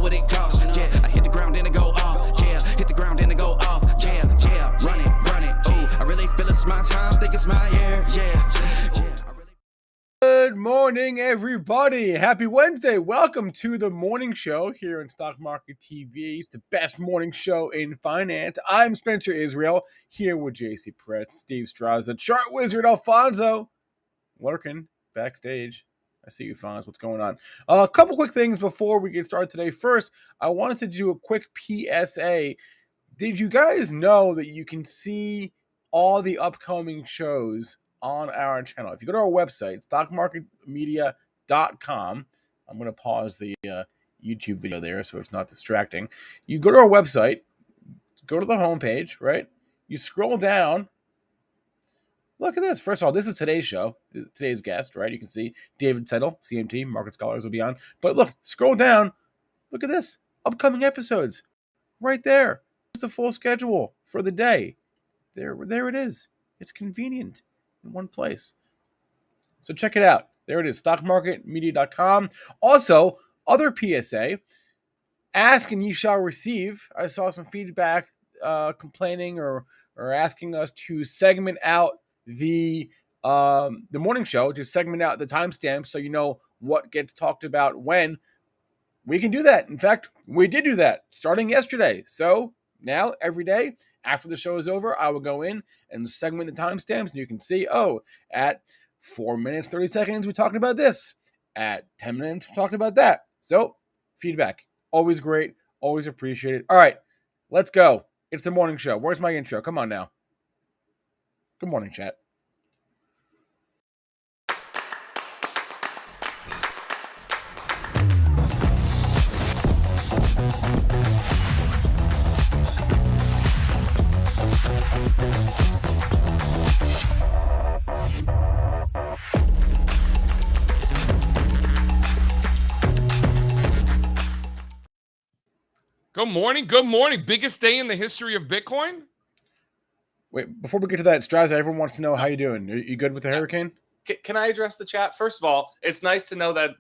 what it costs. Yeah, I hit the ground and it go off. Yeah, hit the ground and it go off. Yeah, run it. Ooh, I really feel it's my time, think it's my year. Yeah. Good morning, everybody. Happy Wednesday. Welcome to the morning show here in Stock Market TV. It's the best morning show in finance. I'm Spencer Israel here with JC Parets, Steve Strazza, Chart Wizard Alfonso, lurking backstage. I see you, Fonz. What's going on? A couple quick things before we get started today. First, I wanted to do a quick PSA. Did you guys know that you can see all the upcoming shows on our channel? If you go to our website, stockmarketmedia.com, I'm going to pause the YouTube video there so it's not distracting. You go to our website, go to the homepage, right? You scroll down. Look at this. First of all, this is today's show, today's guest, right? You can see David Settle, CMT, Market Scholars will be on. But look, scroll down. Look at this. Upcoming episodes right there. The full schedule for the day. There it is. It's convenient in one place. So check it out. There it is, stockmarketmedia.com. Also, other PSA, ask and ye shall receive. I saw some feedback complaining or asking us to segment out the morning show, to segment out the timestamps so you know what gets talked about when. We can do that. In fact, we did do that starting yesterday. So now, every day, after the show is over, I will go in and segment the timestamps, and you can see, at 4 minutes, 30 seconds, we're talking about this. At 10 minutes, we're talking about that. So, feedback. Always great. Always appreciated. All right, let's go. It's the morning show. Where's my intro? Come on now. Good morning, chat. Good morning. Biggest day in the history of Bitcoin? Wait, before we get to that, Strazza, everyone wants to know how you doing. Are you good with the hurricane? Can I address the chat? First of all, it's nice to know that,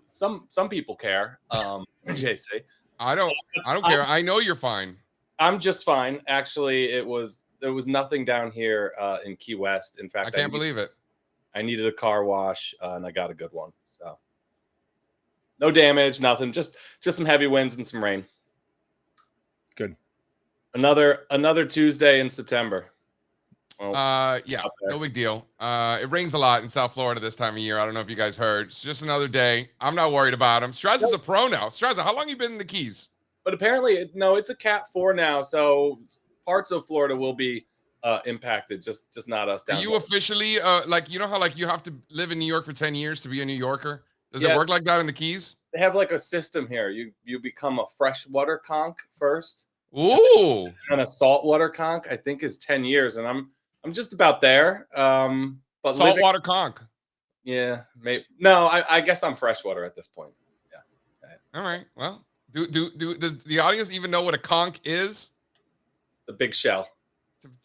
some people care, JC. I don't care. I know you're fine. I'm just fine. Actually, there was nothing down here in Key West. In fact, I can't believe it. I needed a car wash, and I got a good one. So no damage, nothing. Just some heavy winds and some rain. Good. Another Tuesday in September. Yeah, no big deal. It rains a lot in South Florida this time of year. I don't know if you guys heard. It's just another day. I'm not worried about him. Strazza's a pro now. Strazza, how long you been in the Keys? But apparently, no, it's a Cat 4 now, so parts of Florida will be impacted, just not us down Are you there. officially, how you have to live in New York for 10 years to be a New Yorker? Does it work like that in the Keys? They have like a system here. You become a freshwater conch first. Ooh. And a saltwater conch, I think, is 10 years, and I'm just about there. But saltwater conch. Yeah, maybe. No, I guess I'm freshwater at this point. Yeah. Okay. All right. Well, does the audience even know what a conch is? It's the big shell.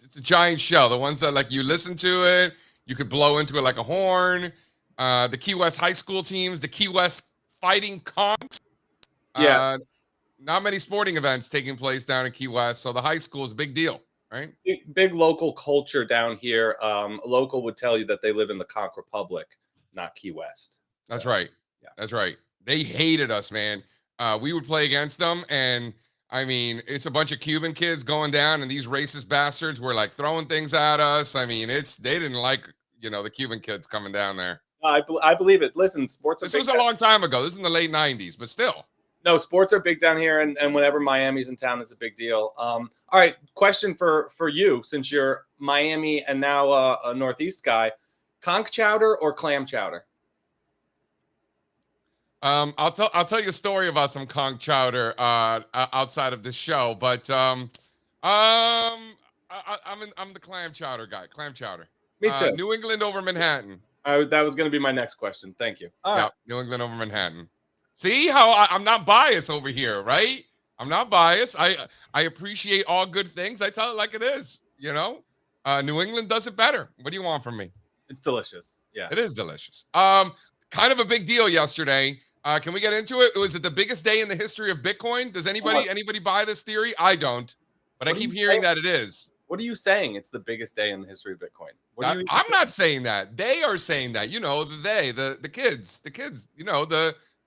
It's a giant shell. The ones that you listen to it, you could blow into it like a horn. The Key West high school teams, the Key West Fighting Conchs. Yes. Not many sporting events taking place down in Key West, so the high school is a big deal, right? Big local culture down here. Local would tell you that they live in the Conch Republic, not Key West. That's right. Yeah. That's right. They hated us, man. We would play against them, and I mean, it's a bunch of Cuban kids going down, and these racist bastards were like throwing things at us. I mean, they didn't like the Cuban kids coming down there. I believe it. Listen, sports. This was a long time ago. This is in the late '90s, but still. No, sports are big down here, and whenever Miami's in town, it's a big deal. All right, question for you, since you're Miami and now a Northeast guy: conch chowder or clam chowder? I'll tell you a story about some conch chowder outside of this show, but I'm the clam chowder guy. Clam chowder. Me too. New England over Manhattan. That was going to be my next question. Thank you. All right. New England over Manhattan. See how I'm not biased over here, right? I'm not biased. I appreciate all good things. I tell it like it is, New England does it better. What do you want from me? It's delicious. Yeah. It is delicious. Kind of a big deal yesterday. Can we get into it? Was it the biggest day in the history of Bitcoin? Does anybody buy this theory? I don't, but I keep hearing that it is. What are you saying? It's the biggest day in the history of Bitcoin. I'm not saying that. They are saying that. The kids.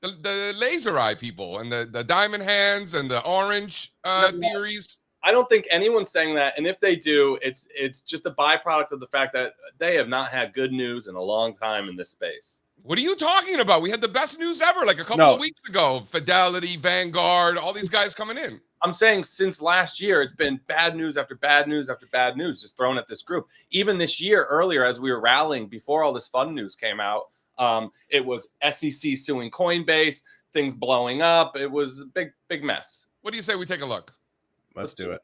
The laser eye people and the diamond hands and the orange theories. I don't think anyone's saying that. And if they do, it's just a byproduct of the fact that they have not had good news in a long time in this space. What are you talking about? We had the best news ever like a couple of weeks ago. Fidelity, Vanguard, all these guys coming in. I'm saying since last year, it's been bad news after bad news after bad news just thrown at this group. Even this year earlier, as we were rallying before all this fun news came out, it was SEC suing Coinbase, things blowing up. It was a big mess. What do you say we take a look? Let's do it.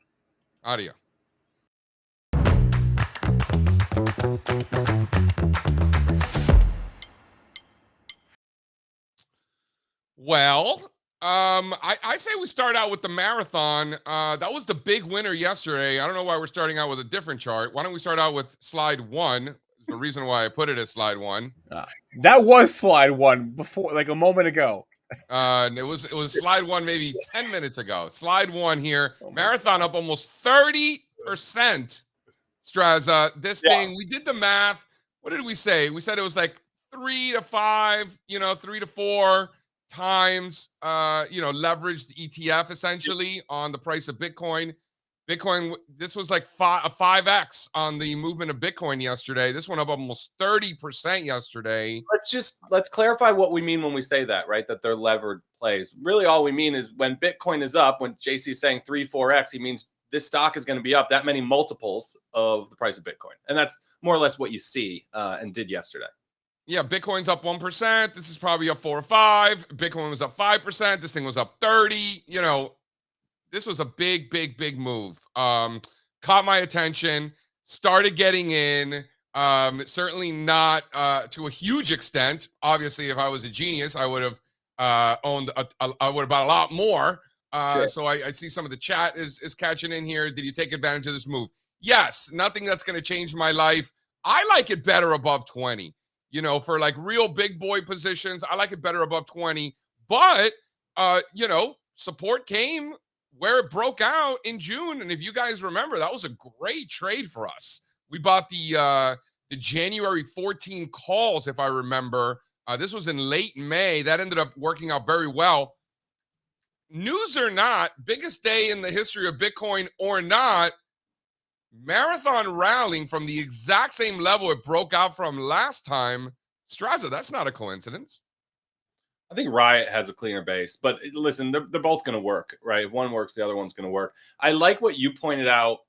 Audio. Well, I say we start out with the marathon. That was the big winner yesterday. I don't know why we're starting out with a different chart. Why don't we start out with slide 1? The reason why I put it as slide 1. That was slide 1 before, like a moment ago. It was slide 1 maybe 10 minutes ago. Slide 1 here. Marathon up almost 30%. Strazza, this thing, we did the math. What did we say? We said it was like 3 to 5, 3 to 4 times, leveraged ETF essentially on the price of Bitcoin. This was like a 5x on the movement of Bitcoin yesterday. This went up almost 30% yesterday. Let's clarify what we mean when we say that, right? That they're levered plays. Really, all we mean is when Bitcoin is up, when JC is saying 3-4x, he means this stock is going to be up that many multiples of the price of Bitcoin. And that's more or less what you see and did yesterday. Yeah, Bitcoin's up 1%. This is probably up 4 or 5. Bitcoin was up 5%. This thing was up 30. This was a big move. Caught my attention. Started getting in. Certainly not to a huge extent. Obviously, if I was a genius, I would have owned. I would have bought a lot more. Sure. So I see some of the chat is catching in here. Did you take advantage of this move? Yes. Nothing that's going to change my life. I like it better above 20. For like real big boy positions, I like it better above 20. But support came where it broke out in June. And if you guys remember, that was a great trade for us. We bought the January 14 calls, if I remember. This was in late May. That ended up working out very well. News or not, biggest day in the history of Bitcoin or not, marathon rallying from the exact same level it broke out from last time. Strazza, that's not a coincidence. I think Riot has a cleaner base, but listen, they're both going to work, right? If one works, the other one's going to work. I like what you pointed out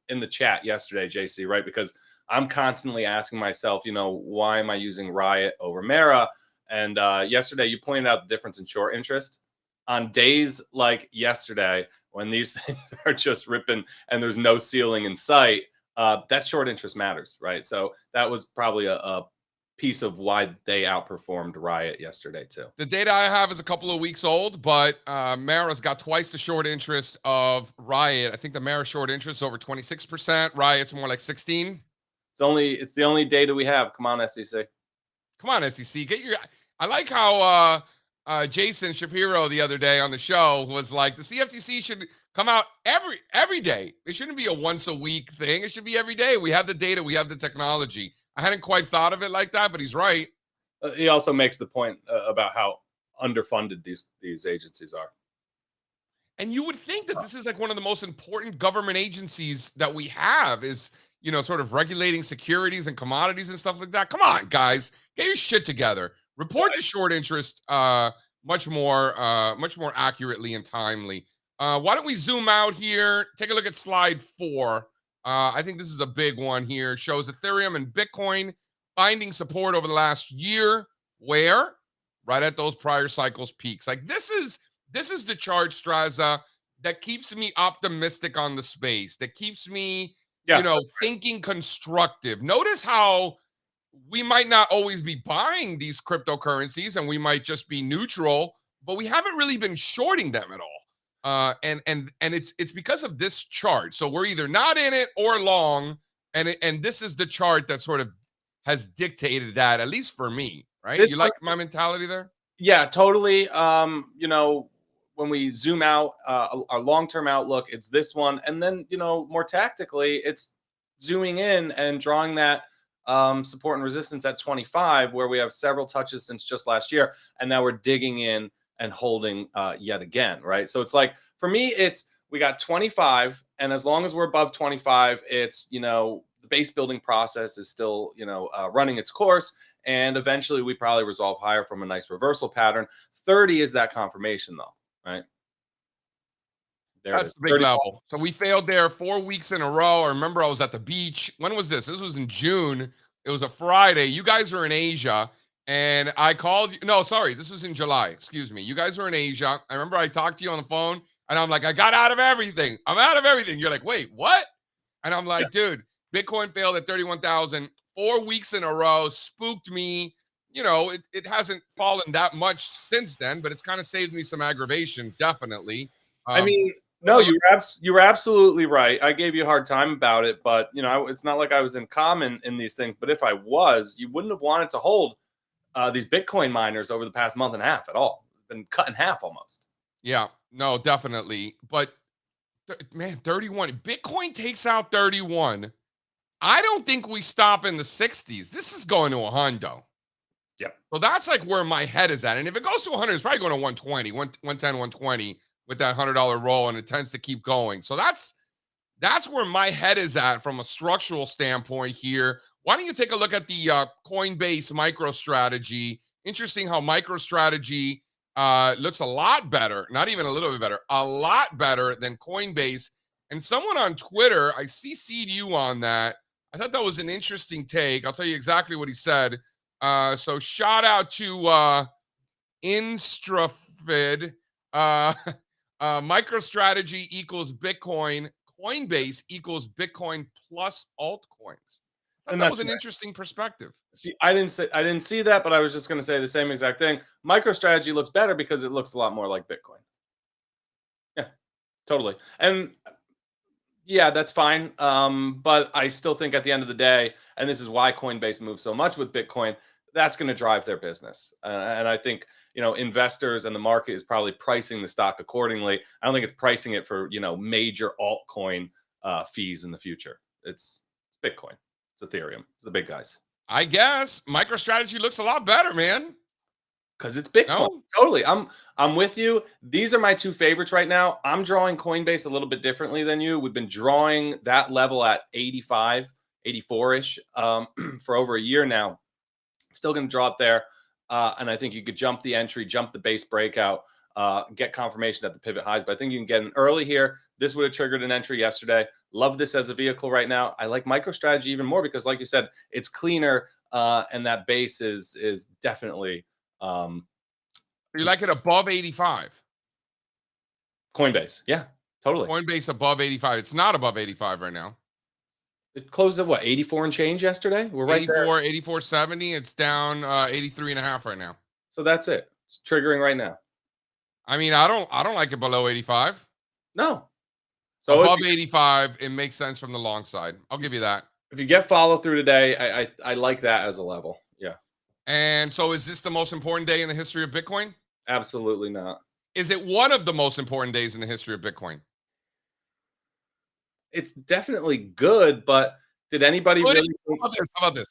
in the chat yesterday, JC, right? Because I'm constantly asking myself, why am I using Riot over Mara? And yesterday you pointed out the difference in short interest. On days like yesterday, when these things are just ripping and there's no ceiling in sight, that short interest matters, right? So that was probably a piece of why they outperformed Riot yesterday too. The data I have is a couple of weeks old, but Mara's got twice the short interest of Riot. I think the Mara short interest is over 26%. Riot's more like 16. It's the only data we have. Come on, SEC. Come on, SEC. I like how Jason Shapiro the other day on the show was like, the CFTC should come out every day. It shouldn't be a once a week thing. It should be every day. We have the data. We have the technology. I hadn't quite thought of it like that, but he's right. He also makes the point about how underfunded these agencies are. And you would think that this is like one of the most important government agencies that we have is, sort of regulating securities and commodities and stuff like that. Come on, guys, get your shit together. Report the short interest much more accurately and timely. Why don't we zoom out here? Take a look at slide 4. I think this is a big one here. Shows Ethereum and Bitcoin finding support over the last year. Where? Right at those prior cycles peaks. Like this is the chart, Strazza, that keeps me optimistic on the space. That keeps me, thinking constructive. Notice how we might not always be buying these cryptocurrencies and we might just be neutral, but we haven't really been shorting them at all. And it's because of this chart. So we're either not in it or long, and this is the chart that sort of has dictated that, at least for me, right? You like my mentality there? Yeah, totally. You know, when we zoom out, our long-term outlook, it's this one, and then more tactically, it's zooming in and drawing that support and resistance at 25, where we have several touches since just last year, and now we're digging in and holding yet again, right? So it's like for me, it's we got 25, and as long as we're above 25, it's the base building process is still running its course, and eventually we probably resolve higher from a nice reversal pattern. 30 is that confirmation, though, right? There it That's is. the big 30. level. So we failed there 4 weeks in a row. I remember I was at the beach. When was this? This was in June. It was a Friday. You guys were in Asia, and I called you. No, sorry, this was in July. Excuse me. You guys were in Asia. I remember I talked to you on the phone, and I'm like, I got out of everything. I'm out of everything. You're like, wait, what? And I'm like, dude, Bitcoin failed at 31,000 4 weeks in a row. Spooked me. It hasn't fallen that much since then, but it's kind of saved me some aggravation, definitely. I mean, no, you were absolutely right. I gave you a hard time about it, but it's not like I was in common in these things. But if I was, you wouldn't have wanted to hold these Bitcoin miners over the past month and a half at all. Been cut in half almost. Yeah, no, definitely. But man, 31. Bitcoin takes out 31. I don't think we stop in the 60s. This is going to a hundo. Yep. So that's like where my head is at. And if it goes to 100, it's probably going to 120, 110, 120 with that $100 roll, and it tends to keep going. So that's where my head is at from a structural standpoint here. Why don't you take a look at the Coinbase MicroStrategy? Interesting how MicroStrategy looks a lot better, not even a little bit better, a lot better than Coinbase. And someone on Twitter, I CC'd you on that. I thought that was an interesting take. I'll tell you exactly what he said. So shout out to Instrafid. MicroStrategy equals Bitcoin. Coinbase equals Bitcoin plus altcoins. And that was an interesting perspective. See, I didn't see that, but I was just going to say the same exact thing. MicroStrategy looks better because it looks a lot more like Bitcoin. Yeah, totally. And yeah, that's fine. But I still think at the end of the day, and this is why Coinbase moves so much with Bitcoin, that's going to drive their business. And I think, investors and the market is probably pricing the stock accordingly. I don't think it's pricing it for, major altcoin fees in the future. It's Bitcoin. It's Ethereum. It's the big guys. I guess MicroStrategy looks a lot better, man. Because it's Bitcoin. No? Totally. I'm with you. These are my two favorites right now. I'm drawing Coinbase a little bit differently than you. We've been drawing that level at 85, 84-ish for over a year now. Still going to draw it there. And I think you could jump the entry, jump the base breakout, get confirmation at the pivot highs. But I think you can get an early here. This would have triggered an entry yesterday. Love this as a vehicle right now. I like MicroStrategy even more because, like you said, it's cleaner and that base is definitely. You like it above 85? Coinbase, yeah, totally. Coinbase above 85. It's not above 85 right now. It closed at what, 84 and change yesterday? We're right 84, 84.70. It's down 83.5 right now. So that's it. It's triggering right now. I mean, I don't like it below 85. No. So above 85, it makes sense from the long side. I'll give you that. If you get follow through today, I like that as a level. Yeah. And so is this the most important day in the history of Bitcoin? Absolutely not. Is it one of the most important days in the history of Bitcoin? It's definitely good, but did anybody really think... How about this?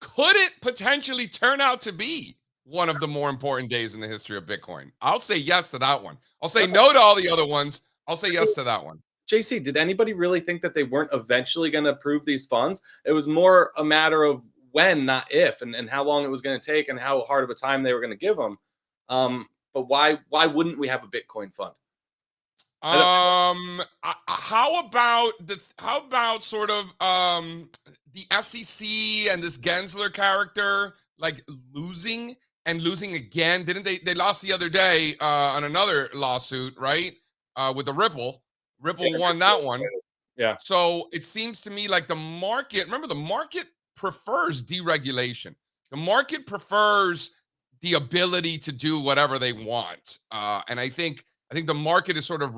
Could it potentially turn out to be one of the more important days in the history of Bitcoin? I'll say yes to that one. I'll say no to all the other ones. I'll say yes to that one. JC, did anybody really think that they weren't eventually going to approve these funds? It was more a matter of when, not if, and how long it was going to take and how hard of a time they were going to give them. But why wouldn't we have a Bitcoin fund? How about sort of the SEC and this Gensler character like losing again? Didn't they lost the other day on another lawsuit, right? With the Ripple won that one. Yeah. So it seems to me like the market prefers deregulation. The market prefers the ability to do whatever they want. And I think the market is sort of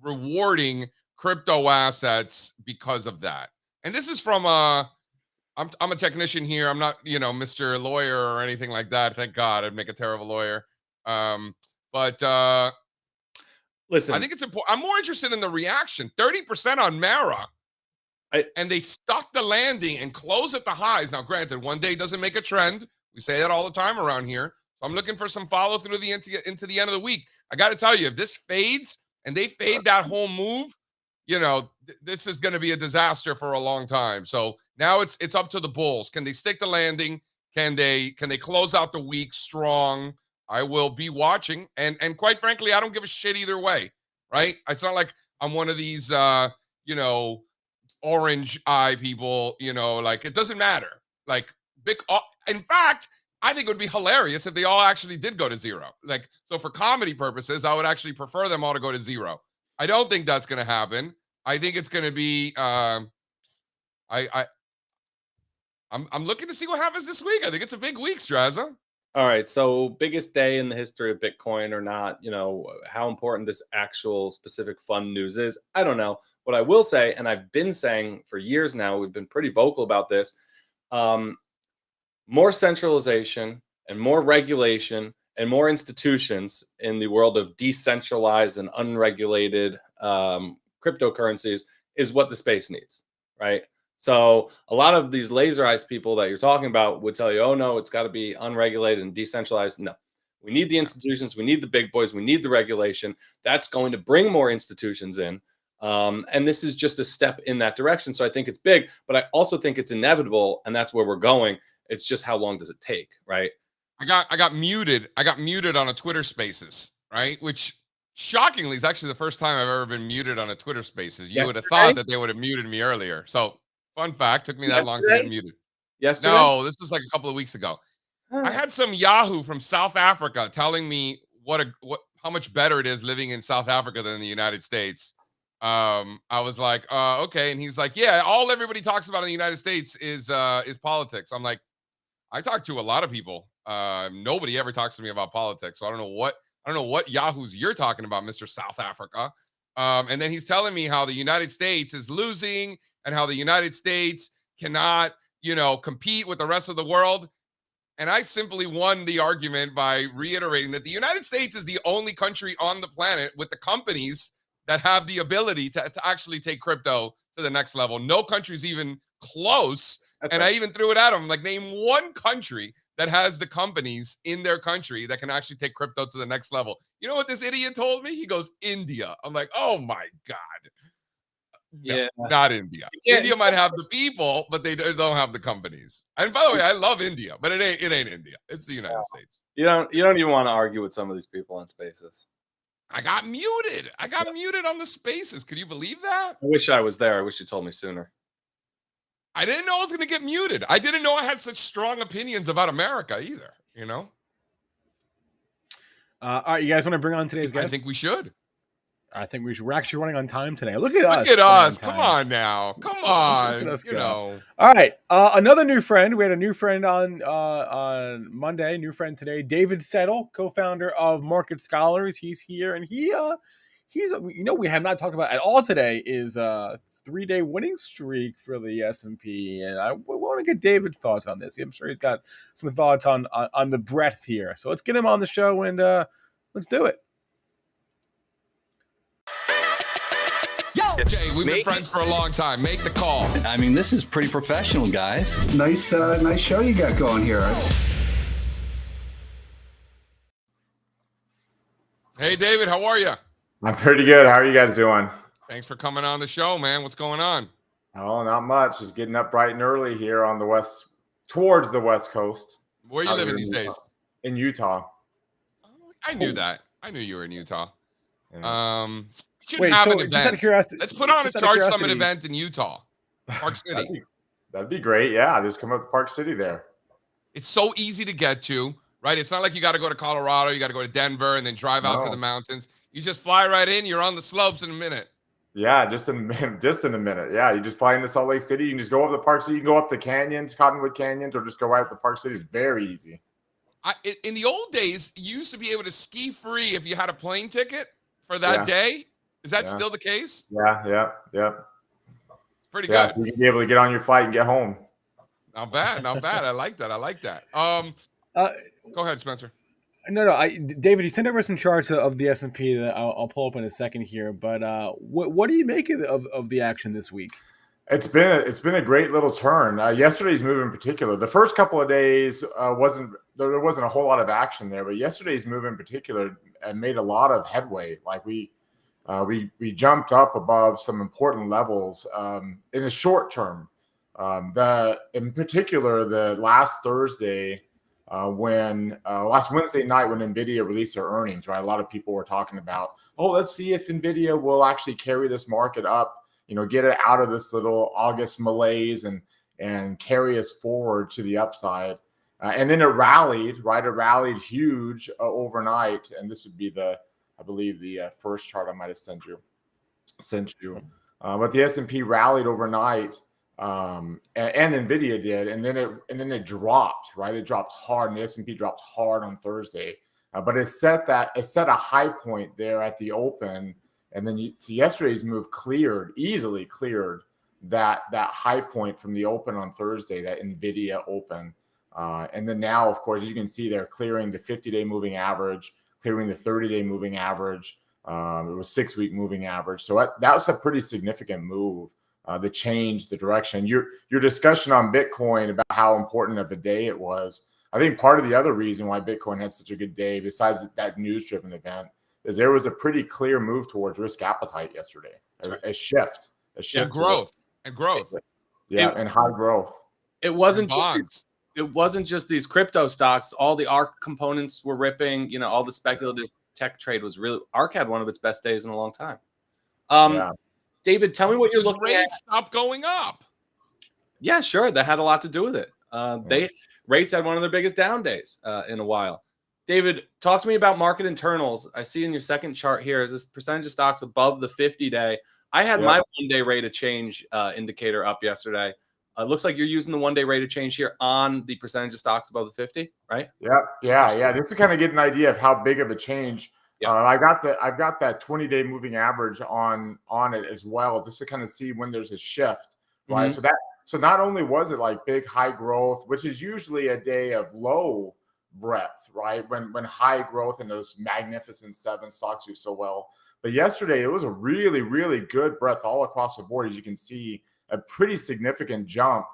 rewarding crypto assets because of that. And this is from I'm a technician here. I'm not, Mr. Lawyer or anything like that. Thank God. I'd make a terrible lawyer. But Listen, I think it's important. I'm more interested in the reaction. 30% on Mara. And they stuck the landing and close at the highs. Now, granted, one day doesn't make a trend. We say that all the time around here. So I'm looking for some follow through into the end of the week. I got to tell you, if this fades and they fade that whole move, this is going to be a disaster for a long time. So now it's up to the bulls. Can they stick the landing? Can they close out the week strong? I will be watching. And quite frankly, I don't give a shit either way, right? It's not like I'm one of these, orange eye people, like it doesn't matter. Like in fact, I think it would be hilarious if they all actually did go to zero. Like, so for comedy purposes, I would actually prefer them all to go to zero. I don't think that's going to happen. I think it's going to be, I'm looking to see what happens this week. I think it's a big week, Strazza. All right. So biggest day in the history of Bitcoin or not, how important this actual specific fund news is, I don't know. What I will say, and I've been saying for years now, we've been pretty vocal about this, more centralization and more regulation and more institutions in the world of decentralized and unregulated cryptocurrencies is what the space needs, right? So a lot of these laser eyes people that you're talking about would tell you, oh, no, it's got to be unregulated and decentralized. No, we need the institutions. We need the big boys. We need the regulation. That's going to bring more institutions in. And this is just a step in that direction. So I think it's big, but I also think it's inevitable. And that's where we're going. It's just how long does it take, right? I got muted. I got muted on a Twitter Spaces, right? Which shockingly is actually the first time I've ever been muted on a Twitter Spaces. You would have thought that they would have muted me earlier. So fun fact, took me that long to get muted. Yesterday? No, this was like a couple of weeks ago. I had some Yahoo from South Africa telling me how much better it is living in South Africa than in the United States. I was like, okay. And he's like, yeah, all everybody talks about in the United States is politics. I'm like, I talk to a lot of people. Nobody ever talks to me about politics. So I don't know what Yahoos you're talking about, Mr. South Africa. And then he's telling me how the United States is losing and how the United States cannot, compete with the rest of the world. And I simply won the argument by reiterating that the United States is the only country on the planet with the companies that have the ability to actually take crypto to the next level. No country's even close. That's and right. I even threw it at him, like, name one country that has the companies in their country that can actually take crypto to the next level. You know what this idiot told me? He goes, India. I'm like, oh my God. No, yeah, not India. India might have the people, but they don't have the companies. And by the way, I love India, but it ain't India. It's the United States. You don't even want to argue with some of these people on Spaces. I got muted. I got muted on the Spaces. Could you believe that? I wish I was there. I wish you told me sooner. I didn't know I was going to get muted. I didn't know I had such strong opinions about America either, All right, you guys want to bring on today's guest? I think we should. I think we should. We're actually running on time today. Look at us. Look at us. Come on now. Come on. All right. Another new friend. We had a new friend on Monday. New friend today. David Settle, co-founder of Market Scholars. He's here, and he's we have not talked about at all today is a 3-day winning streak for the S&P, and I want to get David's thoughts on this. I'm sure he's got some thoughts on the breadth here. So let's get him on the show and let's do it. Jay, we've been friends for a long time. Make the call. I mean, this is pretty professional, guys. Nice show you got going here. Hey, David, how are you? I'm pretty good. How are you guys doing? Thanks for coming on the show, man. What's going on? Oh, not much. Just getting up bright and early here on towards the West Coast. Where are you living these days? In Utah. I knew that. I knew you were in Utah. Yeah. Wait, have so an just out of event. curiosity, Let's put on a Charge Summit event in Utah, Park City. That'd be great. Yeah, just come up to Park City there. It's so easy to get to, right? It's not like you got to go to Colorado, you got to go to Denver, and then drive out to the mountains. You just fly right in. You're on the slopes in a minute. Yeah, just in a minute. Yeah, you just fly into Salt Lake City. You can just go up the Park City. You can go up the canyons, Cottonwood Canyons, or just go right up the Park City. It's very easy. In the old days, you used to be able to ski free if you had a plane ticket for that day. Is that still the case? Yeah. It's pretty good. You can be able to get on your flight and get home. Not bad. I like that. Go ahead, Spencer. No. David, you sent over some charts of the S&P that I'll pull up in a second here. But what do you make of the action this week? It's been a great little turn. Yesterday's move in particular, the first couple of days there wasn't a whole lot of action there, but yesterday's move in particular made a lot of headway. Like we jumped up above some important levels in the short term. In particular, the last Thursday, last Wednesday night when NVIDIA released their earnings, right? A lot of people were talking about, let's see if NVIDIA will actually carry this market up, get it out of this little August malaise and carry us forward to the upside. And then it rallied, right? It rallied huge overnight. And this would be I believe the first chart I might have sent you. But the S&P rallied overnight. And NVIDIA did, and then it dropped, right? It dropped hard, and the S&P dropped hard on Thursday. But it set a high point there at the open, and then yesterday's move easily cleared that high point from the open on Thursday, that NVIDIA open. And then now, of course, you can see they're clearing the 50-day moving average, clearing the 30-day moving average. It was 6-week moving average. So that was a pretty significant move. That changed the direction. Your discussion on Bitcoin about how important of a day it was, I think part of the other reason why Bitcoin had such a good day, besides that news-driven event, is there was a pretty clear move towards risk appetite yesterday. A shift. And growth. Yeah, and high growth. It wasn't just these crypto stocks. All the ARK components were ripping. All the speculative tech trade was really. ARK had one of its best days in a long time. David, tell me what you're looking at. Rates stopped going up. Yeah, sure. That had a lot to do with it. Rates had one of their biggest down days in a while. David, talk to me about market internals. I see in your second chart here is this percentage of stocks above the 50-day. I had my one-day rate of change indicator up yesterday. It looks like you're using the one-day rate of change here on the percentage of stocks above the 50, right? Yeah. This is kind of get an idea of how big of a change. Yeah. I've got that 20-day moving average on it as well, just to kind of see when there's a shift, right? Mm-hmm. So not only was it like big high growth, which is usually a day of low breadth, right? When high growth and those magnificent 7 stocks do so well, but yesterday it was a really, really good breadth all across the board. As you can see, a pretty significant jump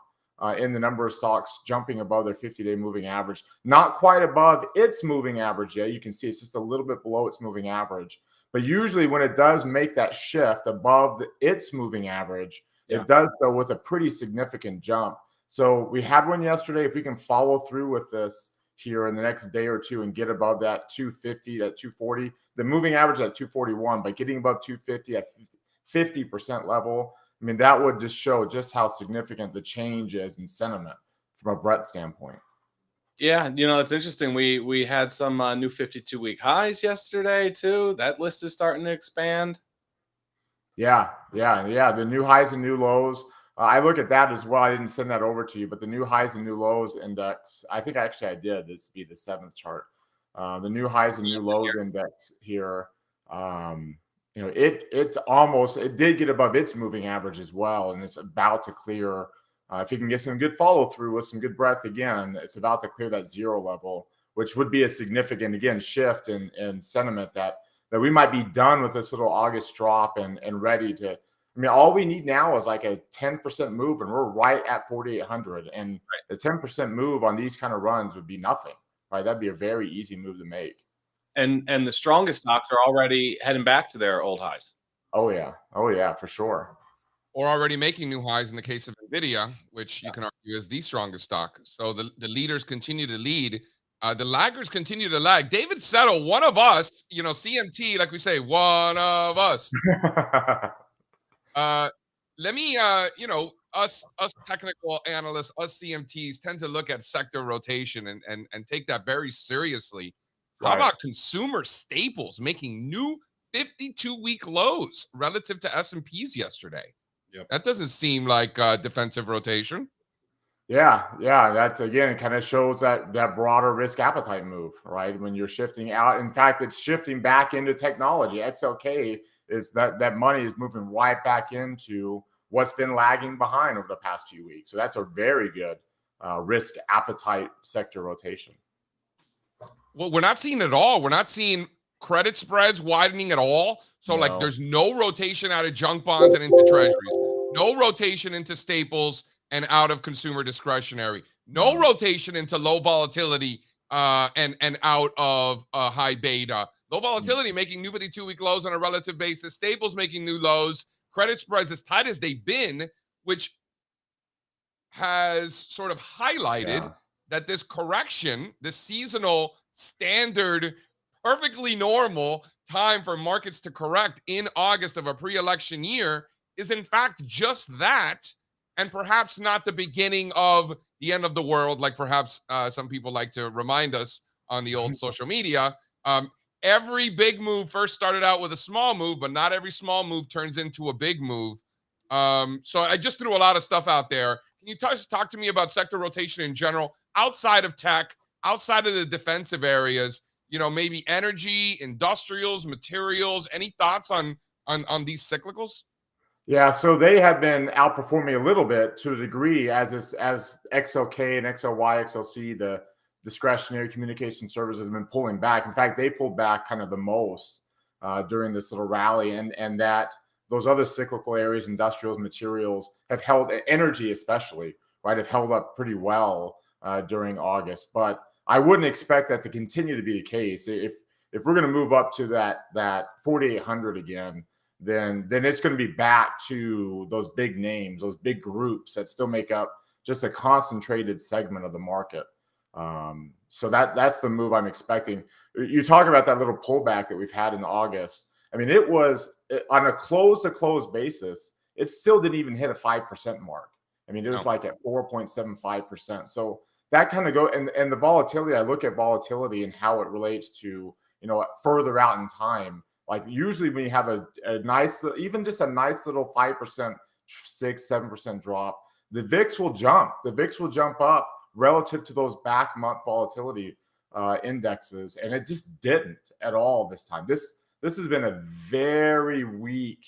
in the number of stocks jumping above their 50-day moving average, not quite above its moving average yet. You can see it's just a little bit below its moving average. But usually when it does make that shift above its moving average, it does so with a pretty significant jump. So we had one yesterday. If we can follow through with this here in the next day or two and get above that 250, that 240, the moving average at 241, by getting above 250 at 50% level, I mean, that would just show just how significant the change is in sentiment from a breadth standpoint. Yeah, it's interesting. We had some new 52-week highs yesterday too. That list is starting to expand. Yeah. The new highs and new lows. I look at that as well. I didn't send that over to you, but the new highs and new lows index, I think I did. This would be the 7th chart. The new highs and new lows index here. It did get above its moving average as well, and it's about to clear. If you can get some good follow through with some good breadth again, it's about to clear that 0 level, which would be a significant shift in sentiment that we might be done with this little August drop and ready to. I mean, all we need now is like a 10% move, and we're right at 4,800. And the 10% move on these kind of runs would be nothing, right? That'd be a very easy move to make. And the strongest stocks are already heading back to their old highs. Oh yeah, for sure. Or already making new highs in the case of NVIDIA, which you can argue is the strongest stock. So the leaders continue to lead. The laggers continue to lag. David Settle, one of us, CMT, like we say, one of us. Let me, us technical analysts, us CMTs tend to look at sector rotation and take that very seriously. How about consumer staples making new 52-week lows relative to S&Ps yesterday? Yep. That doesn't seem like defensive rotation. Yeah. That's, again, it kind of shows that broader risk appetite move, right? When you're shifting out. In fact, it's shifting back into technology. XLK is that money is moving right back into what's been lagging behind over the past few weeks. So that's a very good risk appetite sector rotation. Well, we're not seeing it at all. We're not seeing credit spreads widening at all. So like there's no rotation out of junk bonds and into treasuries. No rotation into staples and out of consumer discretionary. No rotation into low volatility and out of high beta. Low volatility making new 52-week lows on a relative basis. Staples making new lows. Credit spreads as tight as they've been, which has sort of highlighted that this correction, this seasonal standard, perfectly normal time for markets to correct in August of a pre-election year is in fact just that, and perhaps not the beginning of the end of the world, like perhaps some people like to remind us on the old social media. Every big move first started out with a small move, but not every small move turns into a big move. So I just threw a lot of stuff out there. Can you talk to me about sector rotation in general, outside of tech, outside of the defensive areas? You know, maybe energy, industrials, materials. Any thoughts on these cyclicals? Yeah, so they have been outperforming a little bit to a degree as XLK and XLY, XLC, the discretionary communication services have been pulling back. In fact, they pulled back kind of the most during this little rally, and that those other cyclical areas, industrials, materials, have held, energy especially, right, have held up pretty well during August. But I wouldn't expect that to continue to be the case. If we're going to move up to that 4,800 again, then it's going to be back to those big names, those big groups that still make up just a concentrated segment of the market. So that's the move I'm expecting. You talk about that little pullback that we've had in August. I mean, it was on a close-to-close basis, it still didn't even hit a 5% mark. I mean, it was like at 4.75%. So that kind of and the volatility, I look at volatility and how it relates to, further out in time. Like usually when you have a nice, even just a nice little 5%, 6-7% drop, the VIX will jump. The VIX will jump up relative to those back month volatility indexes, and it just didn't at all this time. This has been a very weak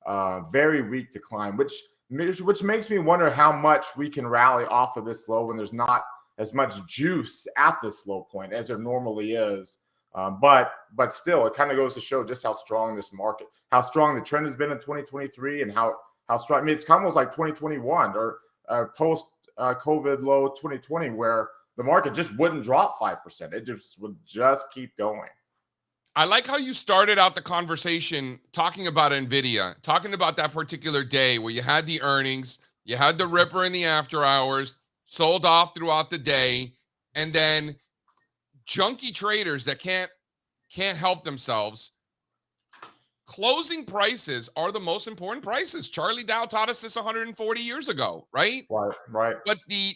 decline, which makes me wonder how much we can rally off of this low when there's not as much juice at this low point as there normally is. But still, it kind of goes to show just how strong this market, how strong the trend has been in 2023, and how strong. I mean, it's almost like 2021 or post COVID low 2020, where the market just wouldn't drop 5%. It just would just keep going. I like how you started out the conversation talking about NVIDIA, talking about that particular day where you had the earnings, you had the ripper in the after hours, sold off throughout the day, and then junky traders that can't help themselves. Closing prices are the most important prices. Charlie Dow taught us this 140 years ago, right? Right. But the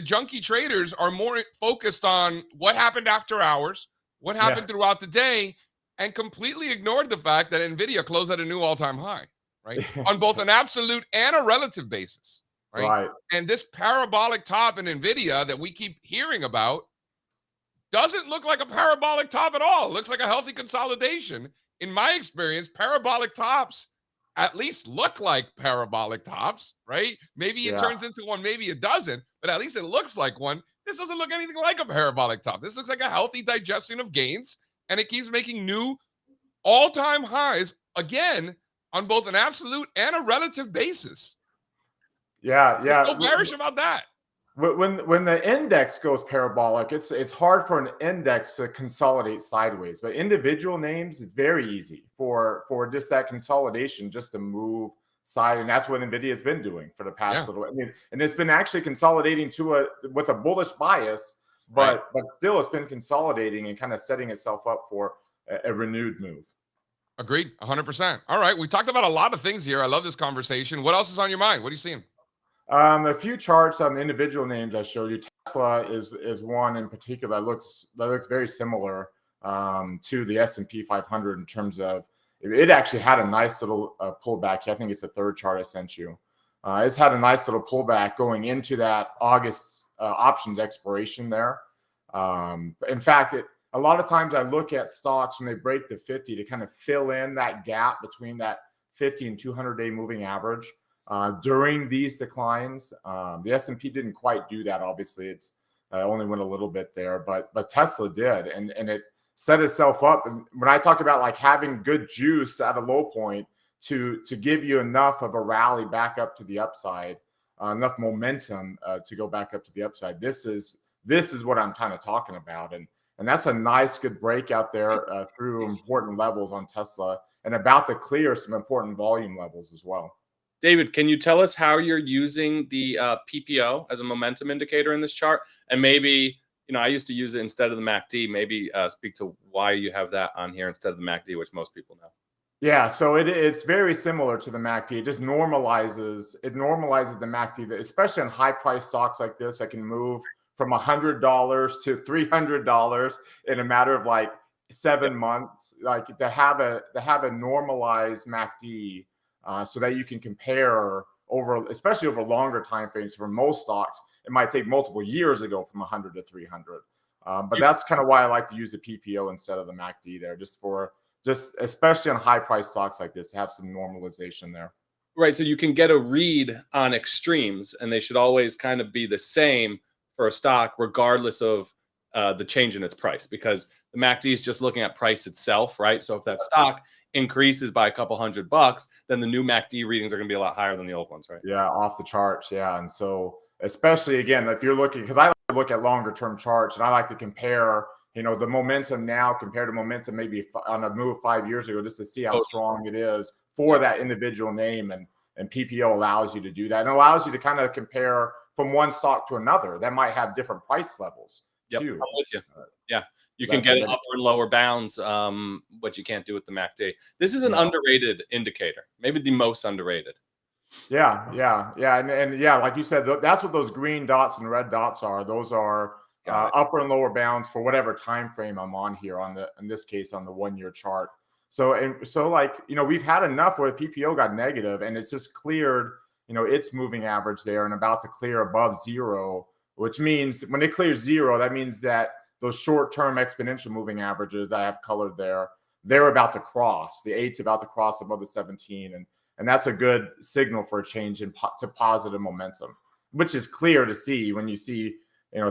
junky traders are more focused on what happened after hours, what happened throughout the day, and completely ignored the fact that NVIDIA closed at a new all-time high, right? On both an absolute and a relative basis, right? And this parabolic top in NVIDIA that we keep hearing about doesn't look like a parabolic top at all. It looks like a healthy consolidation. In my experience, parabolic tops at least look like parabolic tops, right? Maybe it turns into one, maybe it doesn't, but at least it looks like one. This doesn't look anything like a parabolic top. This looks like a healthy digestion of gains, and it keeps making new all-time highs, again, on both an absolute and a relative basis. Yeah. There's no bearish about that. When the index goes parabolic, it's hard for an index to consolidate sideways. But individual names, it's very easy for just that consolidation just to move side, and that's what NVIDIA has been doing for the past little. I mean, and it's been actually consolidating with a bullish bias, but still it's been consolidating and kind of setting itself up for a renewed move. Agreed, 100%. All right, we talked about a lot of things here. I love this conversation. What else is on your mind? What are you seeing? A few charts on the individual names I showed you. Tesla is one in particular that looks very similar to the S&P 500 in terms of it actually had a nice little pullback. I think it's the third chart I sent you. It's had a nice little pullback going into that August options expiration there. In fact, a lot of times I look at stocks when they break the 50 to kind of fill in that gap between that 50 and 200-day moving average. During these declines, the S&P didn't quite do that. Obviously, only went a little bit there, but Tesla did, and it set itself up. And when I talk about like having good juice at a low point to give you enough of a rally back up to the upside, enough momentum to go back up to the upside, this is what I'm kind of talking about. And that's a nice, good break out there through important levels on Tesla, and about to clear some important volume levels as well. David, can you tell us how you're using the PPO as a momentum indicator in this chart? And maybe, I used to use it instead of the MACD. Maybe speak to why you have that on here instead of the MACD, which most people know. Yeah, so it's very similar to the MACD. It just normalizes the MACD, especially on high price stocks like this. I can move from $100 to $300 in a matter of like 7 months. Like to have a normalized MACD, so that you can compare especially over longer time frames. For most stocks, it might take multiple years to go from 100 to 300. But that's kind of why I like to use the PPO instead of the MACD there, just especially on high price stocks like this, to have some normalization there. Right. So you can get a read on extremes, and they should always kind of be the same for a stock, regardless of the change in its price, because the MACD is just looking at price itself, right? So if that stock increases by a couple $100, then the new MACD readings are going to be a lot higher than the old ones, right? Yeah, off the charts. Yeah. And so, especially again, if you're looking, because I like to look at longer term charts, and I like to compare, the momentum now compared to momentum maybe on a move 5 years ago, just to see how strong it is for that individual name. And PPO allows you to do that, and allows you to kind of compare from one stock to another that might have different price levels too. I'm with you. Yeah. You can get upper and lower bounds, but you can't do with the MACD. This is an underrated indicator, maybe the most underrated. Yeah. And yeah, like you said, that's what those green dots and red dots are. Those are upper and lower bounds for whatever time frame I'm on here, in this case on the 1 year chart. So like, we've had enough where the PPO got negative, and it's just cleared, its moving average there, and about to clear above zero, which means when it clears zero, that means that those short-term exponential moving averages that I have colored there, they're about to cross. The 8's about to cross above the 17, and that's a good signal for a change to positive momentum, which is clear to see when you see,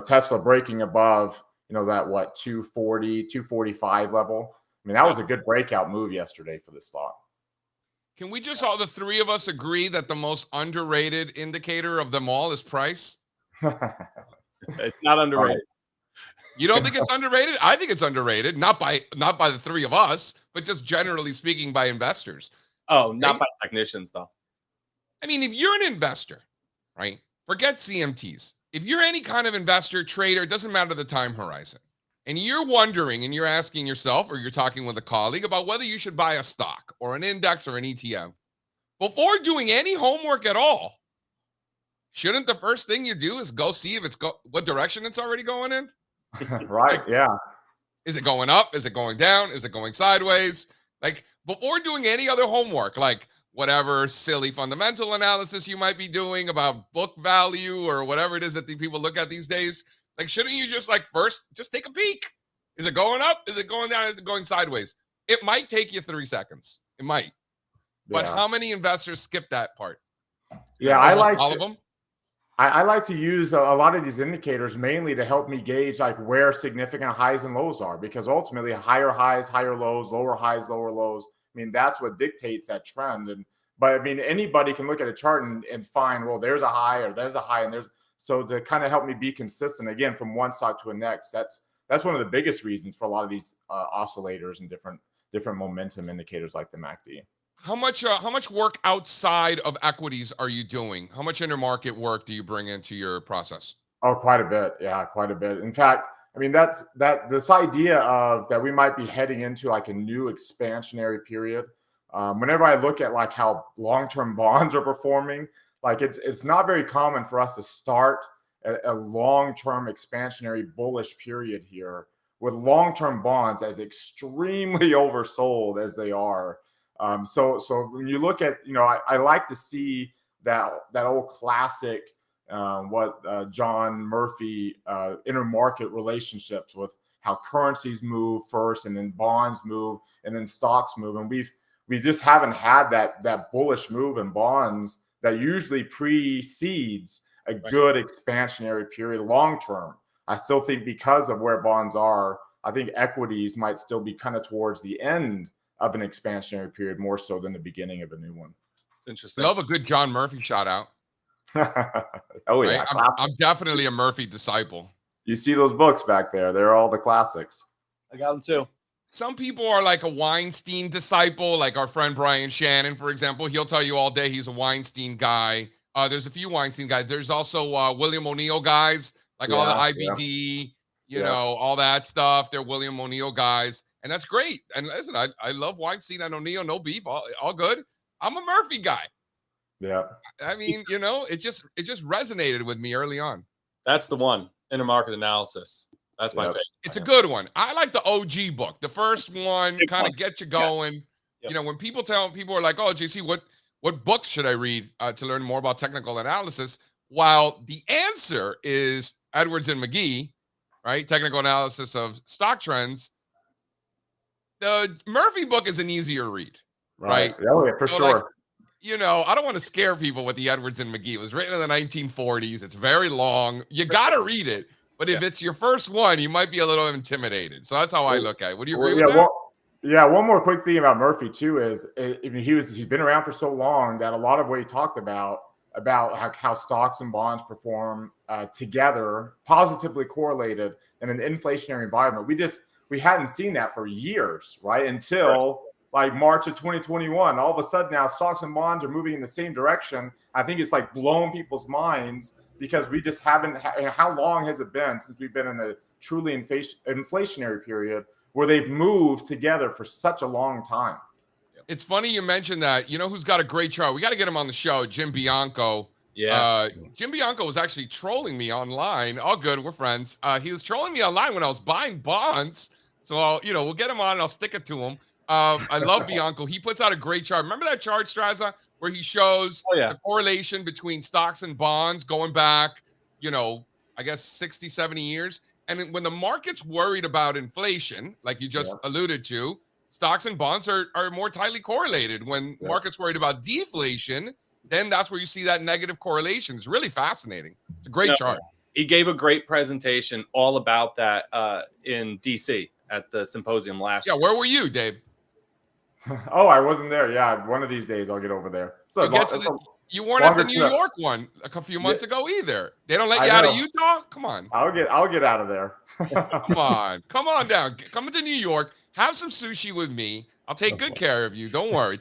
Tesla breaking above, that 240, 245 level. I mean, that was a good breakout move yesterday for the stock. Can we just all, the three of us, agree that the most underrated indicator of them all is price? It's not underrated. You don't think it's underrated? I think it's underrated. Not by the three of us, but just generally speaking by investors. Oh, not by technicians though. I mean, if you're an investor, right? Forget CMTs. If you're any kind of investor, trader, it doesn't matter the time horizon, and you're wondering and you're asking yourself, or you're talking with a colleague about whether you should buy a stock or an index or an ETF, before doing any homework at all, shouldn't the first thing you do is go see if what direction it's already going in? Right. Like, yeah. Is it going up? Is it going down? Is it going sideways? Like, before doing any other homework, like whatever silly fundamental analysis you might be doing about book value or whatever it is that the people look at these days, like, shouldn't you just first just take a peek? Is it going up? Is it going down? Is it going sideways? It might take you 3 seconds. It might. But how many investors skip that part? Yeah, all of them. I like to use a lot of these indicators mainly to help me gauge where significant highs and lows are, because ultimately higher highs, higher lows, lower highs, lower lows. I mean, that's what dictates that trend. But I mean, anybody can look at a chart and find, well, there's a high or there's a high, and so to kind of help me be consistent again from one stock to the next. That's one of the biggest reasons for a lot of these oscillators and different momentum indicators like the MACD. How much work outside of equities are you doing? How much intermarket work do you bring into your process? Oh, quite a bit. Yeah, quite a bit. In fact, I mean, this idea of that we might be heading into a new expansionary period. Whenever I look at how long-term bonds are performing, it's not very common for us to start a long-term expansionary bullish period here with long-term bonds as extremely oversold as they are. So when you look at, I like to see that old classic, John Murphy, intermarket relationships with how currencies move first and then bonds move and then stocks move. And we just haven't had that bullish move in bonds that usually precedes a good expansionary period long term. I still think because of where bonds are, I think equities might still be kind of towards the end of an expansionary period more so than the beginning of a new one. It's interesting. Love a good John Murphy shout out. Oh yeah, right? I'm definitely a Murphy disciple. You see those books back there? They're all the classics. I got them too. Some people are like a Weinstein disciple, like our friend Brian Shannon, for example. He'll tell you all day he's a Weinstein guy. There's a few Weinstein guys. There's also William O'Neill guys, like all the IBD, you know, all that stuff. They're William O'Neill guys, and that's great. And listen, I love Weinstein and O'Neill, no beef, all good. I'm a Murphy guy. Yeah. I mean, you know, it just resonated with me early on. That's the one, intermarket analysis. That's my favorite. It's a good one. I like the OG book. The first one kind of gets you going. Yep. You know, when people are like, "Oh, JC, what books should I read to learn more about technical analysis?" While the answer is Edwards and McGee, right? Technical analysis of stock trends. The Murphy book is an easier read, right? Oh, yeah, for sure. Like, you know, I don't want to scare people with the Edwards and McGee. It was written in the 1940s. It's very long. You got to read it. But if it's your first one, you might be a little intimidated. So that's how I look at it. Would you agree with that? One more quick thing about Murphy too is he's been around for so long that a lot of what he talked about how stocks and bonds perform together, positively correlated in an inflationary environment. We hadn't seen that for years, right? Until like March of 2021. All of a sudden now stocks and bonds are moving in the same direction. I think it's like blowing people's minds because we just haven't. How long has it been since we've been in a truly inflationary period where they've moved together for such a long time? It's funny you mentioned that. You know who's got a great chart? We got to get him on the show, Jim Bianco. Yeah. Jim Bianco was actually trolling me online. All good, we're friends. He was trolling me online when I was buying bonds. So, we'll get him on and I'll stick it to him. I love Bianco. He puts out a great chart. Remember that chart, Strazza, where he shows the correlation between stocks and bonds going back, I guess 60, 70 years. And when the market's worried about inflation, like you just alluded to, stocks and bonds are more tightly correlated. When market's worried about deflation, then that's where you see that negative correlation. It's really fascinating. It's a great chart. He gave a great presentation all about that in DC at the symposium last year. Yeah, where were you, Dave? Oh, I wasn't there. Yeah, one of these days I'll get over there. So you weren't at the New York one a few months ago either. They don't let you out of Utah? Come on. I'll get out of there. Come on down. Come to New York. Have some sushi with me. I'll take good care of you. Don't worry.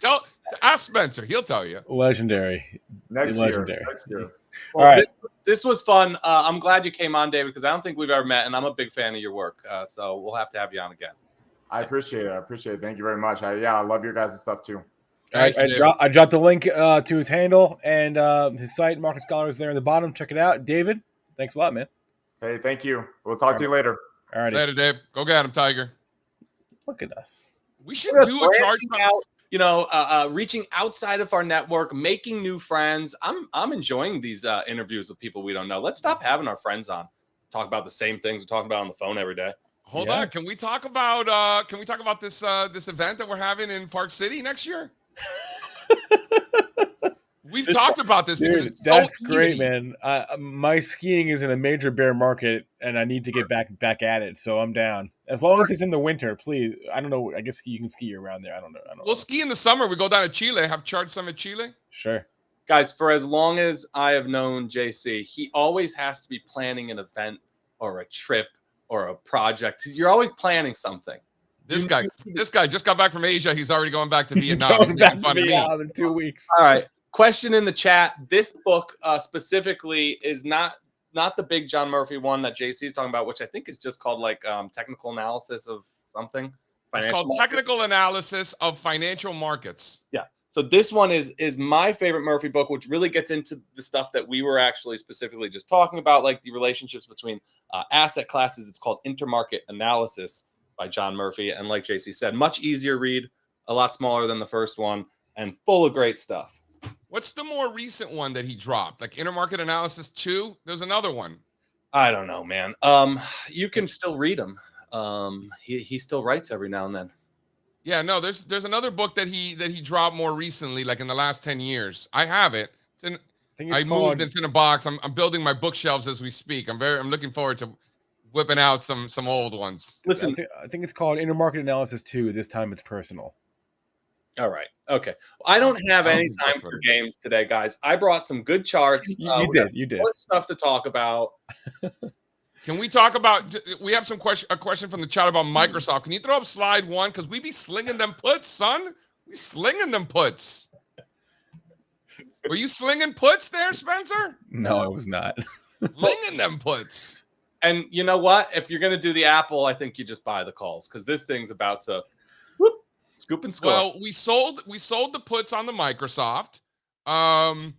Ask Spencer. He'll tell you. Legendary. Next year. Well, all right. This was fun. I'm glad you came on, David, because I don't think we've ever met, and I'm a big fan of your work. So we'll have to have you on again. I appreciate it. Thank you very much. I love your guys' stuff too. I dropped the link to his handle and his site. Market Scholar is there in the bottom. Check it out. David, thanks a lot, man. Hey, thank you. We'll talk to you later. All right. Later, Dave. Go get him, Tiger. Look at us. We should do a charge out. Reaching outside of our network, making new friends. I'm enjoying these interviews with people we don't know. Let's stop having our friends on. Talk about the same things we're talking about on the phone every day. Hold on. Can we talk about this event that we're having in Park City next year? We've talked about this. Dude, that's great, man. My skiing is in a major bear market, and I need to get back at it. So I'm down. As long as it's in the winter, please. I don't know. I guess you can ski around there. I don't know. We'll ski in the summer. We go down to Chile. Have Charge Summit Chile. Sure. Guys, for as long as I have known JC, he always has to be planning an event or a trip or a project. You're always planning something. This guy just got back from Asia. He's already going back to Vietnam. He's making fun of me. In 2 weeks. All right. Question in the chat. This book specifically is not the big John Murphy one that JC is talking about, which I think is just called like technical analysis of something. It's called Technical Analysis of Financial Markets. Yeah. So this one is my favorite Murphy book, which really gets into the stuff that we were actually specifically just talking about, like the relationships between asset classes. It's called Intermarket Analysis by John Murphy. And like JC said, much easier read, a lot smaller than the first one, and full of great stuff. What's the more recent one that he dropped? Like Intermarket Analysis 2? There's another one. I don't know, man. You can still read him. He still writes every now and then. Yeah, no, there's another book that he dropped more recently, like in the last 10 years. I have it. I moved. It's in a box. I'm building my bookshelves as we speak. I'm looking forward to whipping out some old ones. Listen, I think it's called Intermarket Analysis 2. This time it's personal. all right. Okay. I don't have I don't any think time that's what for it is. games today, guys. I brought some good charts. You We did. got You did. important stuff to talk about. Can we talk about? We have a question from the chat about Microsoft. Can you throw up slide 1? Because we be slinging them puts, son. We slinging them puts. Were you slinging puts there, Spencer? No, I was not. Slinging them puts. And you know what? If you're going to do the Apple, I think you just buy the calls because this thing's about to scoop and score. Well, we sold the puts on the Microsoft, and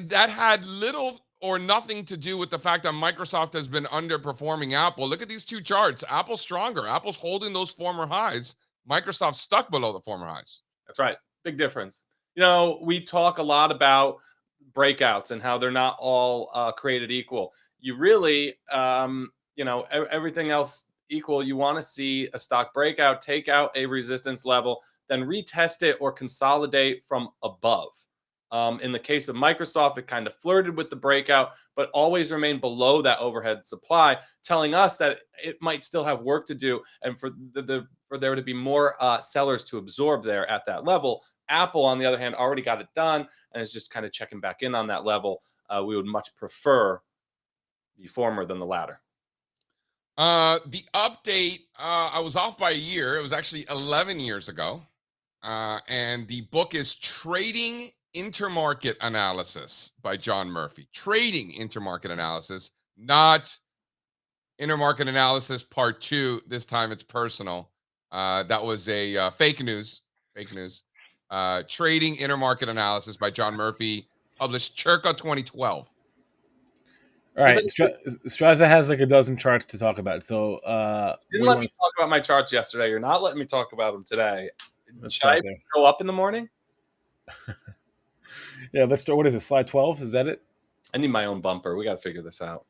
that had little or nothing to do with the fact that Microsoft has been underperforming Apple. Look at these two charts. Apple's stronger. Apple's holding those former highs. Microsoft's stuck below the former highs. That's right. Big difference. You know, we talk a lot about breakouts and how they're not all created equal. You really, everything else equal, you want to see a stock breakout, take out a resistance level, then retest it or consolidate from above. In the case of Microsoft, it kind of flirted with the breakout, but always remained below that overhead supply, telling us that it might still have work to do and for there to be more sellers to absorb there at that level. Apple, on the other hand, already got it done and is just kind of checking back in on that level. We would much prefer the former than the latter. The update, I was off by a year. It was actually 11 years ago. And the book is Trading Intermarket Analysis by John Murphy. Trading Intermarket Analysis, not Intermarket Analysis Part 2. This time it's personal. That was a fake news. Trading Intermarket Analysis by John Murphy, published Circa 2012. All right, Strazza has like a dozen charts to talk about. So didn't let me talk about my charts yesterday. You're not letting me talk about them today. Should I go up in the morning? Yeah, let's start. What is it? Slide 12? Is that it? I need my own bumper. We got to figure this out.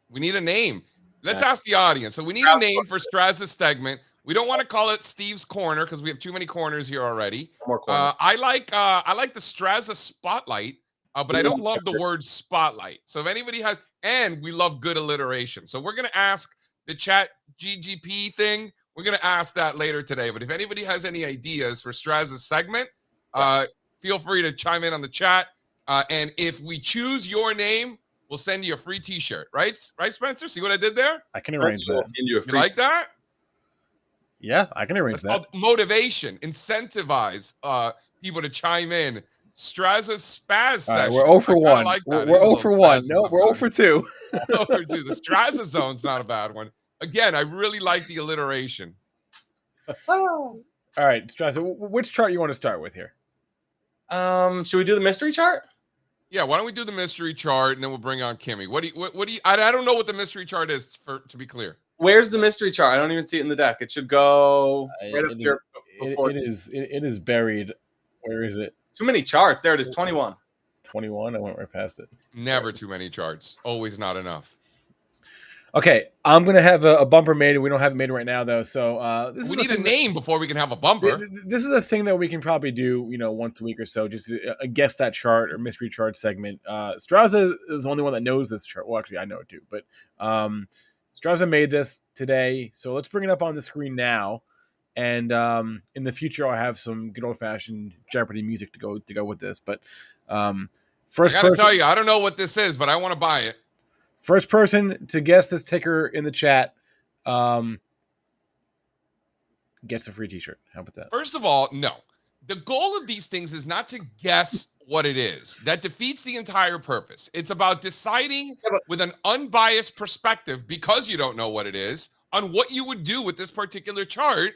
We need a name. Let's ask the audience. So we need a name for Strazza's segment. We don't want to call it Steve's Corner because we have too many corners here already. More corners. I like the Strazza Spotlight, but I don't love the word spotlight. So if anybody has, and we love good alliteration. So we're going to ask the chat GGP thing. We're going to ask that later today. But if anybody has any ideas for Strazza's segment, feel free to chime in on the chat. And if we choose your name, we'll send you a free t-shirt. Right, Spencer? See what I did there? I can arrange that. You like that? Yeah, I can arrange That's that. called motivation. Incentivize people to chime in. Strazza's spaz session. We're 0 for 1. Like we're 0 for 1. No, we're 0 for 2. 0 for 2. The Strazza zone's not a bad one. Again, I really like the alliteration. All right, Strazza, which chart you want to start with here? Should we do the mystery chart? Yeah, why don't we do the mystery chart and then we'll bring on Kimmy. What do you I don't know what the mystery chart is, to be clear. Where's the mystery chart? I don't even see it in the deck. It should go right up here before it is buried. Where is it? Too many charts. There it is, 21. 21. I went right past it. Never too many charts. Always not enough. Okay, I'm gonna have a bumper made. We don't have it made right now though, so we need a name before we can have a bumper. This is a thing that we can probably do, once a week or so. Just a guess that chart or mystery chart segment. Strazza is the only one that knows this chart. Well, actually, I know it too, but Strazza made this today, so let's bring it up on the screen now. And in the future, I'll have some good old fashioned Jeopardy music to go with this. But first, I gotta tell you, I don't know what this is, but I want to buy it. First person to guess this ticker in the chat gets a free t-shirt. How about that? First of all, no. The goal of these things is not to guess what it is. That defeats the entire purpose. It's about deciding with an unbiased perspective, because you don't know what it is, on what you would do with this particular chart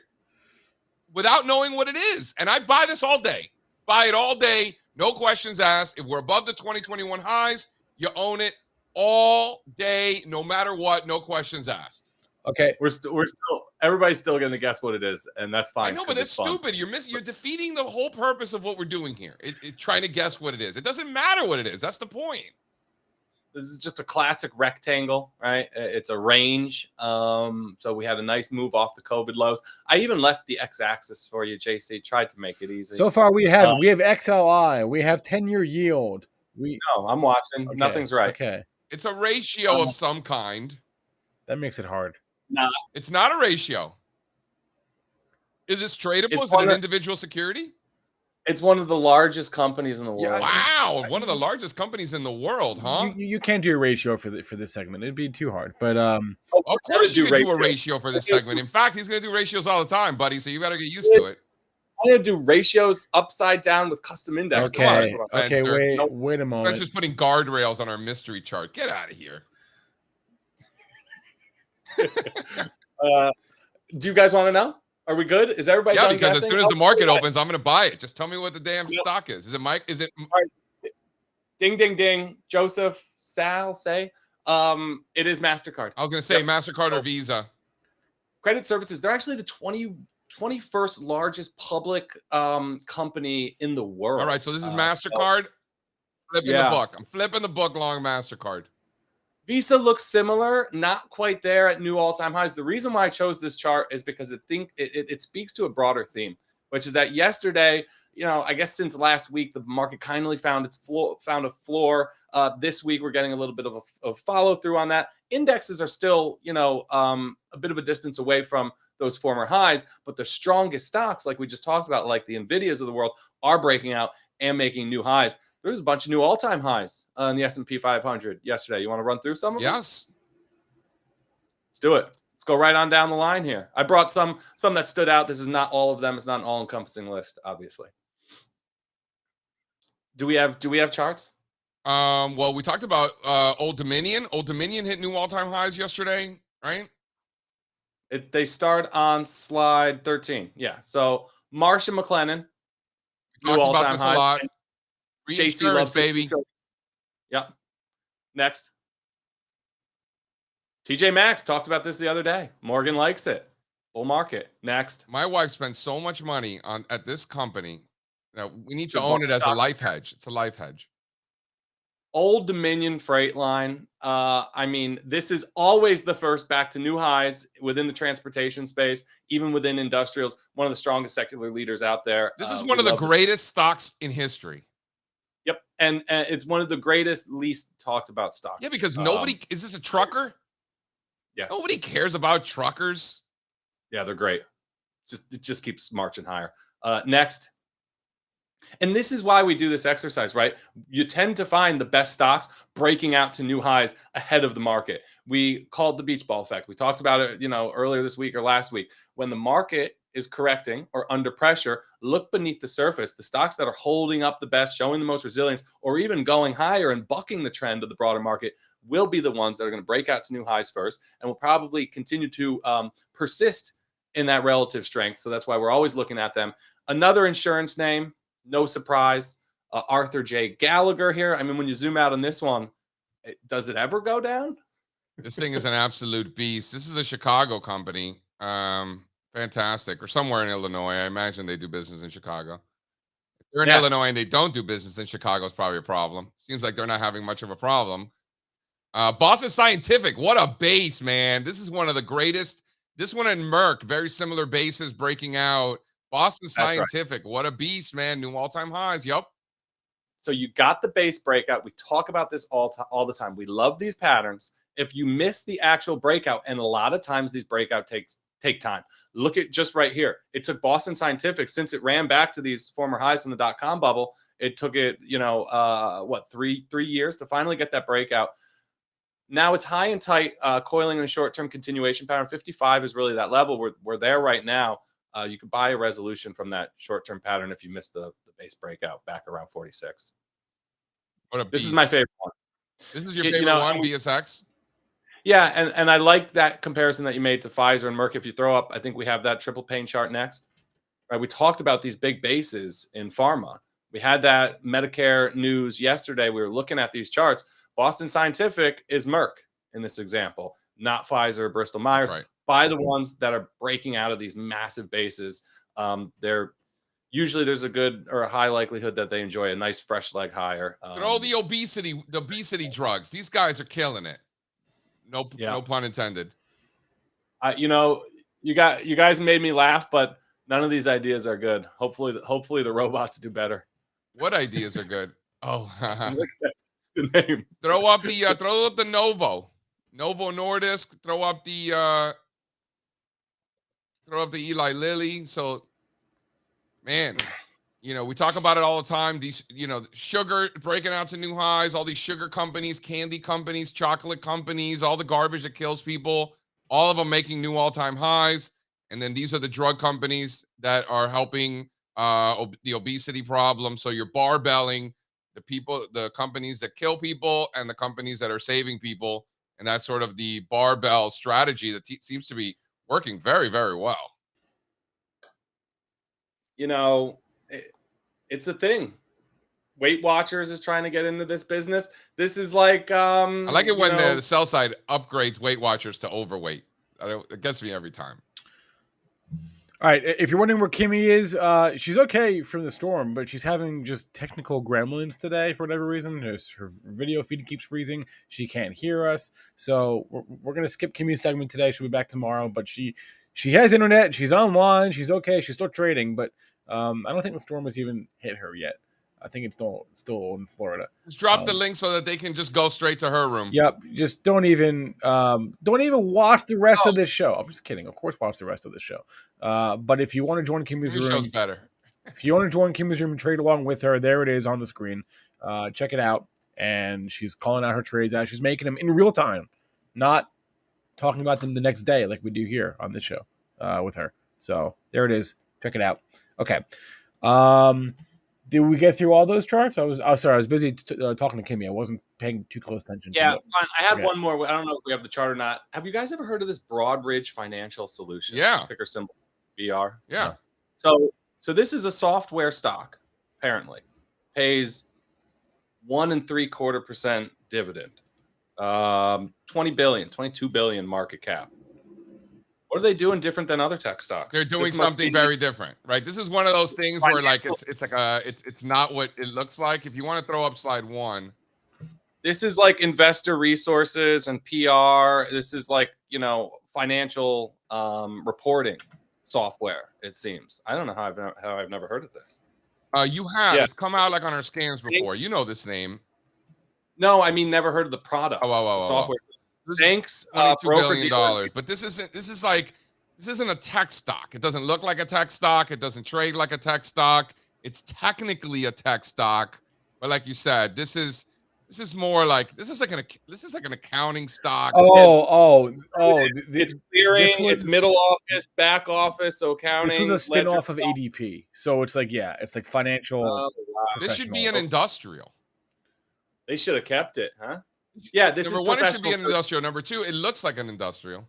without knowing what it is. And I buy this all day. Buy it all day. No questions asked. If we're above the 2021 highs, you own it. All day, no matter what, no questions asked. Okay, we're still everybody's still going to guess what it is, and that's fine. I know, but that's stupid. You're defeating the whole purpose of what we're doing here. Trying to guess what it is. It doesn't matter what it is. That's the point. This is just a classic rectangle, right? It's a range. So we had a nice move off the COVID lows. I even left the x-axis for you, JC. Tried to make it easy. So far, we have XLI. We have 10-year yield. No, I'm watching. Okay. Nothing's right. Okay. It's a ratio of some kind. That makes it hard. Nah, It's not a ratio. Is this tradable? It's Is it an one of- individual security? it's one of the largest companies in the Yeah, world. Wow, one of the largest companies in the world, huh? You can't do a ratio for this segment. It'd be too hard. But Of course you can do a ratio for this segment. In fact, he's going to do ratios all the time, buddy. So you better get used to it. I'm gonna do ratios upside down with custom index. okay, Spencer. wait a moment. Spencer's putting guardrails on our mystery chart. Get out of here. Do you guys want to know? Are we good? Is everybody Yeah, done because guessing? as soon as the market Okay. opens, I'm going to buy it. Just tell me what the damn stock is. Is it Mike? Is it? Ding, ding, ding. Joseph, Sal, say. It is MasterCard. I was going to say Yep. MasterCard or Visa. Credit Services, they're actually the 21st largest public company in the world. All right, so this is MasterCard. Flipping the book. I'm flipping the book long MasterCard. Visa looks similar, not quite there at new all-time highs. The reason why I chose this chart is because it speaks to a broader theme, which is that yesterday, I guess since last week, the market kindly found a floor. This week, we're getting a little bit of a follow-through on that. Indexes are still, a bit of a distance away from those former highs, but the strongest stocks, like we just talked about, like the NVIDIAs of the world, are breaking out and making new highs. There's a bunch of new all-time highs in the S&P 500 yesterday. You want to run through some of them? Yes. Let's do it. Let's go right on down the line here. I brought some that stood out. This is not all of them. It's not an all-encompassing list, obviously. Do we have charts? Well, we talked about Old Dominion. Old Dominion hit new all-time highs yesterday, right? They start on slide 13. Yeah. So Marsh and McLennan, We talked about this a lot. Reinsurance, baby. Yep. Next. TJ Maxx talked about this the other day. Morgan likes it. Bull market. Next. My wife spent so much money at this company that we need to own it as a life hedge. It's a life hedge. Old Dominion Freight Line. This is always the first back to new highs within the transportation space, even within industrials. One of the strongest secular leaders out there. This is one of the greatest stocks in history. Yep, and it's one of the greatest, least talked about stocks. Yeah, because nobody is this a trucker? Yeah, nobody cares about truckers. Yeah, they're great. It just keeps marching higher. Next. And this is why we do this exercise, right? You tend to find the best stocks breaking out to new highs ahead of the market. We called the beach ball effect. We talked about it, earlier this week or last week. When the market is correcting or under pressure, look beneath the surface. The stocks that are holding up the best, showing the most resilience, or even going higher and bucking the trend of the broader market will be the ones that are going to break out to new highs first and will probably continue to persist in that relative strength. So that's why we're always looking at them. Another insurance name, no surprise, Arthur J. Gallagher here. I mean, when you zoom out on this one, does it ever go down? This thing is an absolute beast. This is a Chicago company. Fantastic. Or somewhere in Illinois. I imagine they do business in Chicago. If they're in Illinois and they don't do business in Chicago, it's probably a problem. Seems like they're not having much of a problem. Boston Scientific, what a base, man. This is one of the greatest. This one and Merck, very similar bases breaking out. Boston Scientific, what a beast, man. New all-time highs. Yep. So you got the base breakout. We talk about this all the time. We love these patterns. If you miss the actual breakout, and a lot of times these breakout take time. Look at just right here. It took Boston Scientific, since it ran back to these former highs from the dot-com bubble, it took it, 3 years to finally get that breakout. Now it's high and tight, coiling in a short-term continuation pattern. 55 is really that level. We're there right now. You could buy a resolution from that short-term pattern if you missed the base breakout back around 46. This is my favorite one. This is your favorite one, BSX? Yeah, and I like that comparison that you made to Pfizer and Merck. If you throw up, I think we have that triple pane chart next. Right, we talked about these big bases in pharma. We had that Medicare news yesterday. We were looking at these charts. Boston Scientific is Merck in this example, not Pfizer or Bristol Myers. Right. By the ones that are breaking out of these massive bases. There's a good or a high likelihood that they enjoy a nice fresh leg higher. But all the obesity drugs, these guys are killing it. No pun intended. You guys made me laugh, but none of these ideas are good. Hopefully the robots do better. What ideas are good? Oh, Look at the names. throw up the Novo Nordisk, throw up the Eli Lilly. So, man, we talk about it all the time. These, sugar breaking out to new highs, all these sugar companies, candy companies, chocolate companies, all the garbage that kills people, all of them making new all-time highs. And then these are the drug companies that are helping the obesity problem. So you're barbelling the companies that kill people and the companies that are saving people. And that's sort of the barbell strategy that seems to be working very, very well. It's a thing. Weight Watchers is trying to get into this business. This is like I like it when the sell side upgrades Weight Watchers to overweight. It gets me every time. All right, if you're wondering where Kimmy is, she's okay from the storm, but she's having just technical gremlins today for whatever reason. Her video feed keeps freezing. She can't hear us, so we're going to skip Kimmy's segment today. She'll be back tomorrow, but she has internet. She's online. She's okay. She's still trading, but I don't think the storm has even hit her yet. I think it's still in Florida. Just drop the link so that they can just go straight to her room. Yep. Just don't even watch the rest of this show. I'm just kidding. Of course, watch the rest of the show. But if you want to join Kimmy's room, show's better. If you want to join Kimmy's room and trade along with her, there it is on the screen. Check it out. And she's calling out her trades as she's making them in real time, not talking about them the next day like we do here on this show with her. So there it is. Check it out. Okay. Did we get through all those charts? I was sorry. I was busy talking to Kimmy. I wasn't paying too close attention. Yeah, fine. I had one more. I don't know if we have the chart or not. Have you guys ever heard of this Broadridge Financial Solutions? Yeah. Ticker symbol BR. Yeah. So this is a software stock. Apparently, pays 1.75% dividend. 20 billion, 22 billion market cap. What are they doing different than other tech stocks? They're doing something very different, right? This is one of those things where like it's not what it looks like. If you want to throw up slide 1, this is like investor resources and PR. This is like financial reporting software. It seems. I don't know how I've never heard of this. You have. Yeah. It's come out like on our scans before. You know this name. No, I mean never heard of the product. Software. Thanks, $22 billion. But this isn't a tech stock. It doesn't look like a tech stock. It doesn't trade like a tech stock. It's technically a tech stock, but like you said, this is more like this is like an accounting stock. It's clearing. It's middle office, back office, so accounting. This was a spin-off of ADP, so it's like it's like financial. Wow. This should be an industrial. They should have kept it, huh? Yeah, this number is one. It should be an industrial. Number 2, it looks like an industrial.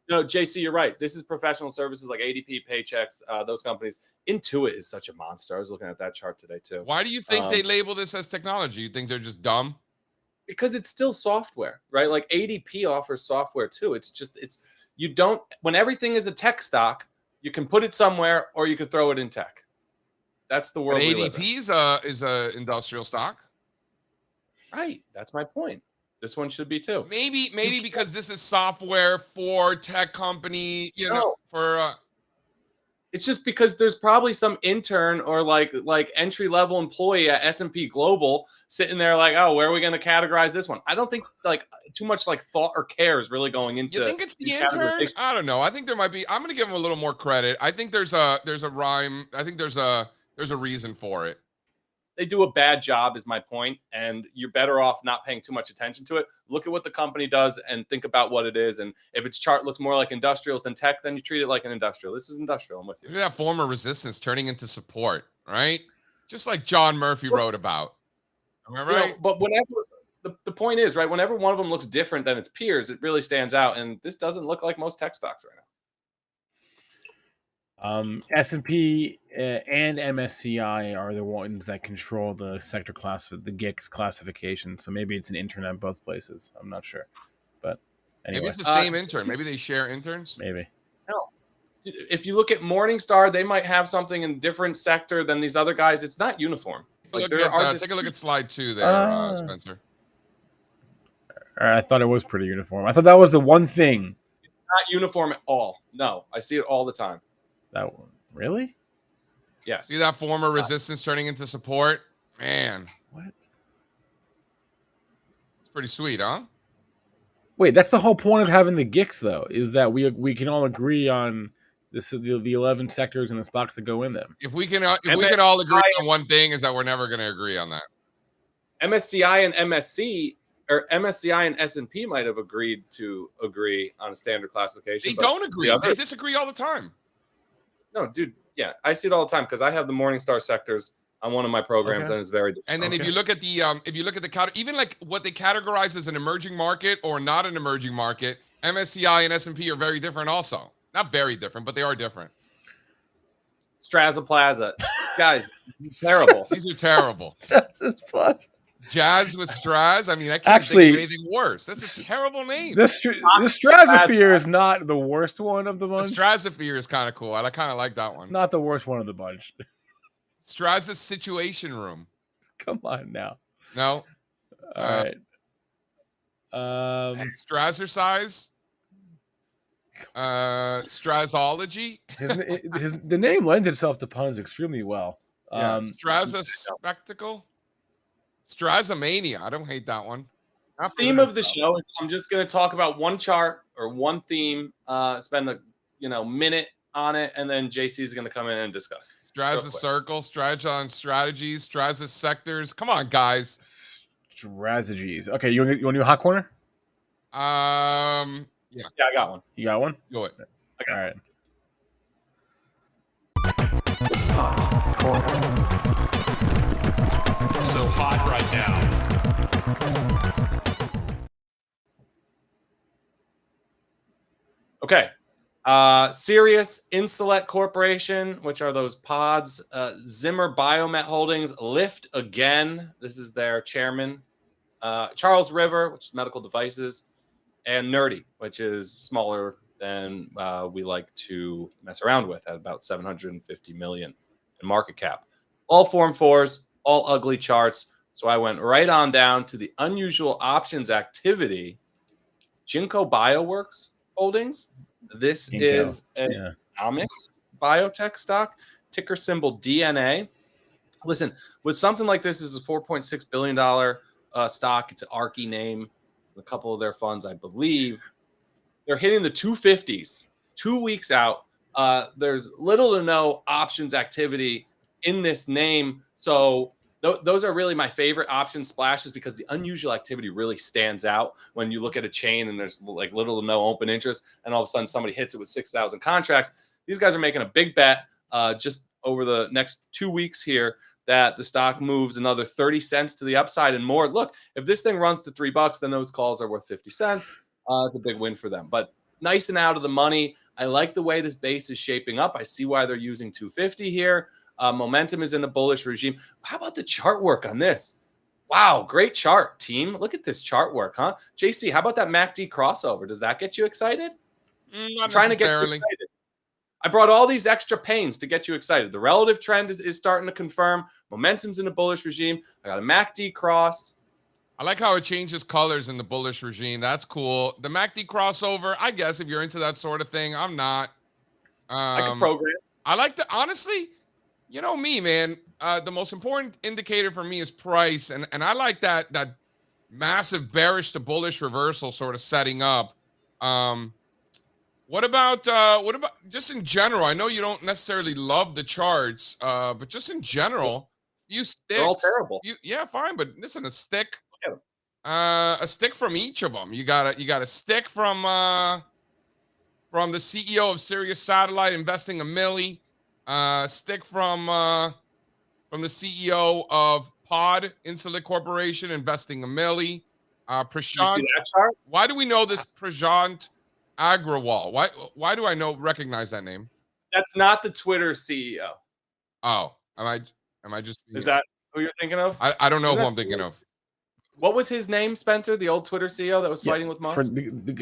No, JC, you're right. This is professional services like ADP, Paychex, those companies. Intuit is such a monster. I was looking at that chart today too. Why do you think they label this as technology? You think they're just dumb? Because it's still software, right? Like ADP offers software too. When everything is a tech stock, you can put it somewhere or you can throw it in tech. That's the world. But ADP is a industrial stock. Right. That's my point. This one should be too. Maybe because this is software for tech company, it's just because there's probably some intern or like entry level employee at S&P Global sitting there like, oh, where are we going to categorize this one? I don't think like too much like thought or care is really going into. You think it's the intern? I don't know. I think there might be. I'm going to give him a little more credit. I think there's a rhyme. I think there's a reason for it. They do a bad job is my point, and you're better off not paying too much attention to it. Look at what the company does and think about what it is. And if its chart looks more like industrials than tech, then you treat it like an industrial. This is industrial. I'm with you. Look at that former resistance turning into support, right? Just like John Murphy wrote about. Am I right? But whenever the point is, right, whenever one of them looks different than its peers, it really stands out. And this doesn't look like most tech stocks right now. S&P and MSCI are the ones that control the sector class, the GICS classification. So maybe it's an intern at both places. I'm not sure, but anyway. Maybe it's the same intern. Maybe they share interns. Maybe. No. If you look at Morningstar, they might have something in a different sector than these other guys. It's not uniform. Take a look at slide 2 there, Spencer. I thought it was pretty uniform. I thought that was the one thing. It's not uniform at all. No, I see it all the time. That one, really? Yes. See that former resistance turning into support? Man. What? It's pretty sweet, huh? Wait, that's the whole point of having the GICs, though, is that we can all agree on the 11 sectors and the stocks that go in them. If we can all agree on one thing, is that we're never going to agree on that. MSCI and MSC or MSCI and S&P might have agreed on a standard classification. They don't agree. They disagree all the time. No, dude. Yeah, I see it all the time because I have the Morningstar sectors on one of my programs, and it's very different. And then if you look at the even like what they categorize as an emerging market or not an emerging market, MSCI and S&P are very different also. Not very different, but they are different. Strazza Plaza. Guys, it's terrible. These are terrible. Strazza Plaza. Jazz with Straz. I mean, I can't think of anything worse. That's a terrible name. The Strazophere is not the worst one of the bunch. The Strazophere is kind of cool. I kind of like that one. It's not the worst one of the bunch. Strazza's Situation Room. Come on now. No. All right. Strazzercise. Strazology. The name lends itself to puns extremely well. Strazza Spectacle. Strazzamania. I don't hate that one. The theme of the show is I'm just going to talk about one chart or one theme, spend a minute on it, and then JC is going to come in and discuss. Strazza Circle, Strategon Strategies, Strazza Sectors. Come on, guys. Strategies. Okay, you want to do a hot corner? Yeah, I got one. You got one? Go ahead. Okay. All right. Hot corner. So hot right now. Okay. Sirius Insulet Corporation, which are those pods. Zimmer Biomet Holdings, Lyft again. This is their chairman. Charles River, which is medical devices. And Nerdy, which is smaller than we like to mess around with at about 750 million in market cap. All Form 4s, all ugly charts. So I went right on down to the unusual options activity. Ginkgo Bioworks Holdings. This is an omics biotech stock, ticker symbol DNA. Listen, with something like this, is a $4.6 billion stock. It's an ARChy name. A couple of their funds, I believe, they're hitting the 250s 2 weeks out. There's little to no options activity in this name. So those are really my favorite option splashes because the unusual activity really stands out when you look at a chain and there's like little to no open interest, and all of a sudden somebody hits it with 6,000 contracts. These guys are making a big bet just over the next 2 weeks here that the stock moves another 30 cents to the upside and more. Look, if this thing runs to $3, then those calls are worth 50 cents. It's a big win for them. But nice and out of the money. I like the way this base is shaping up. I see why they're using 250 here. Momentum is in a bullish regime. How about the chart work on this? Wow, great chart, team. Look at this chart work, huh? JC, how about that MACD crossover? Does that get you excited? Not trying to get you excited. I brought all these extra pains to get you excited. The relative trend is starting to confirm. Momentum's in a bullish regime. I got a MACD cross. I like how it changes colors in the bullish regime. That's cool. The MACD crossover, I guess if you're into that sort of thing, I'm not. I can program. I like to, honestly, you know me, man. The most important indicator for me is price. And I like that massive bearish to bullish reversal sort of setting up. What about just in general? I know you don't necessarily love the charts, but just in general, you sticks. They're all terrible. Yeah, fine, but listen, a stick from each of them. You got a stick from the CEO of Sirius Satellite investing $1 million. Stick from the CEO of Pod Insulet Corporation investing $1 million. Prashant. You see that chart? Why do we know this Prashant Agrawal? Why do I recognize that name? That's not the Twitter CEO. Oh, am I just? Is that who you're thinking of? I don't know who I'm thinking of. What was his name, Spencer? The old Twitter CEO that was fighting with Musk?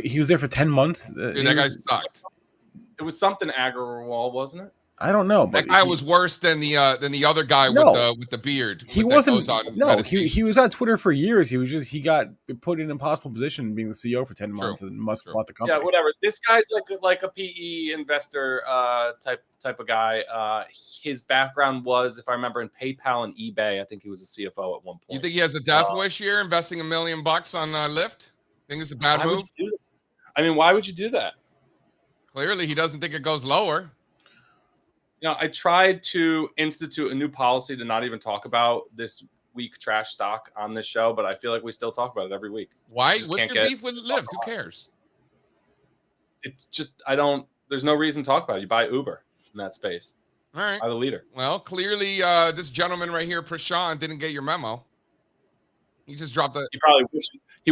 He was there for 10 months. Dude, that guy sucked. It was something Agrawal, wasn't it? I don't know. But that guy was worse than the other guy with the beard. He wasn't. No, he was on Twitter for years. He got put in an impossible position being the CEO for 10 months, and Musk bought the company. Yeah, whatever. This guy's like a PE investor type of guy. His background was, if I remember, in PayPal and eBay. I think he was a CFO at one point. You think he has a death wish here, investing $1 million on Lyft? Think it's a bad Why would move? you do that? I mean, why would you do that? Clearly, he doesn't think it goes lower. I tried to institute a new policy to not even talk about this weak trash stock on this show, but I feel like we still talk about it every week. Why? Just What's can't your get beef with Lyft? Who cares? It's just there's no reason to talk about it. You buy Uber in that space. All right. Buy the leader. Well, clearly, this gentleman right here, Prashant, didn't get your memo. He just dropped the. He probably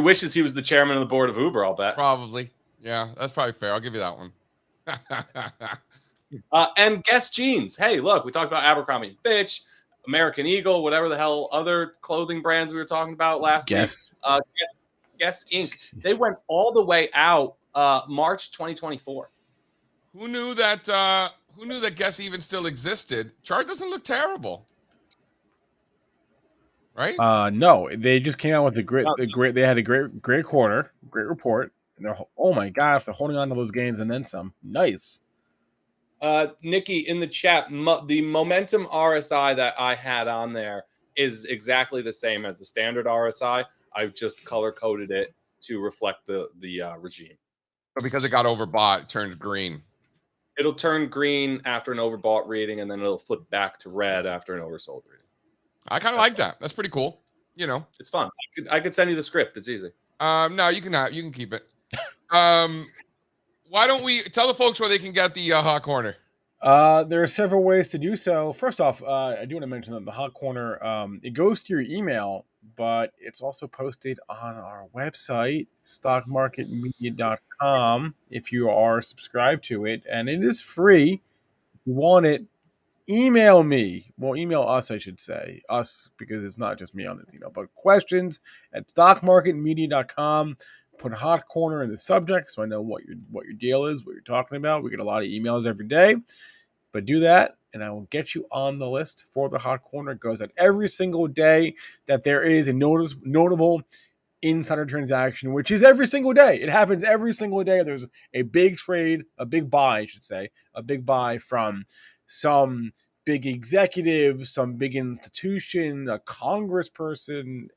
wishes he was the chairman of the board of Uber. I'll bet. Probably. Yeah, that's probably fair. I'll give you that one. And Guess Jeans. Hey, look, we talked about Abercrombie and Fitch, American Eagle, whatever the hell other clothing brands we were talking about last week. Guess Inc. They went all the way out March 2024. Who knew that? Who knew that Guess even still existed? Chart doesn't look terrible, right? No, they just came out with a great. They had a great quarter, great report. And they're, oh my gosh, they're holding on to those gains and then some. Nice. Nikki in the chat, the momentum RSI that I had on there is exactly the same as the standard RSI. I've just color coded it to reflect the regime. But because it got overbought, it turned green. It'll turn green after an overbought reading, and then it'll flip back to red after an oversold reading. I kind of like that. That's pretty cool. It's fun. I could send you the script. It's easy. No, you can keep it. Why don't we tell the folks where they can get the hot corner? There are several ways to do so. First off, I do want to mention that the hot corner, it goes to your email, but it's also posted on our website, stockmarketmedia.com, if you are subscribed to it, and it is free. If you want it, email me. Well, email us, I should say. Us, because it's not just me on this email, but questions at stockmarketmedia.com. Put hot corner in the subject so I know what your deal is, what you're talking about. We get a lot of emails every day, but do that and I will get you on the list for the hot corner. It goes out every single day that there is a notable insider transaction, which is every single day. It happens every single day. There's a big trade, a big buy, I should say, a big buy from some big executive, some big institution, a congressperson.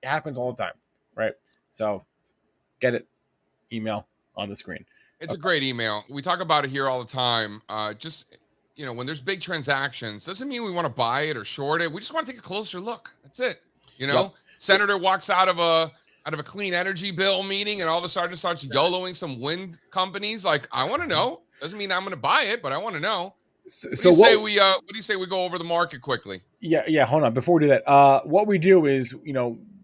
It happens all the time, right? So get it, email on the screen. It's a great email. We talk about it here all the time. Just, when there's big transactions, doesn't mean we want to buy it or short it. We just want to take a closer look. That's it. Yep. Senator walks out of a clean energy bill meeting and all of a sudden starts YOLOing some wind companies. Like, I want to know. Doesn't mean I'm going to buy it, but I want to know. What do you say we go over the market quickly? Yeah. Hold on. Before we do that, what we do is,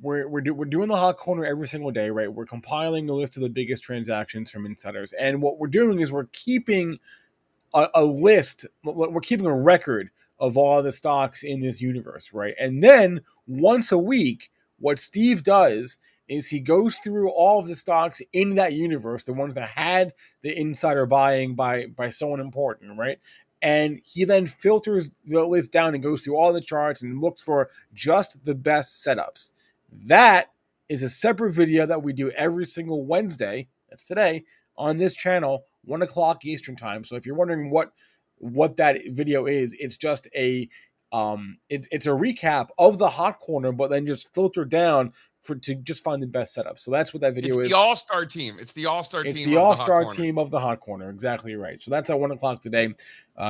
we're doing the hot corner every single day, right? We're compiling a list of the biggest transactions from insiders, and what we're doing is we're keeping a list. We're keeping a record of all the stocks in this universe, right? And then once a week, what Steve does is he goes through all of the stocks in that universe, the ones that had the insider buying by someone important, right? And he then filters the list down and goes through all the charts and looks for just the best setups. That is a separate video that we do every single Wednesday. That's today on this channel, 1 o'clock Eastern time. So if you're wondering what that video is, it's just it's a recap of the hot corner, but then just filter down to just find the best setup. So that's what that video is. It's the all-star team. It's the all-star team. It's the all-star team of the hot corner. Exactly right. So that's at 1 o'clock today.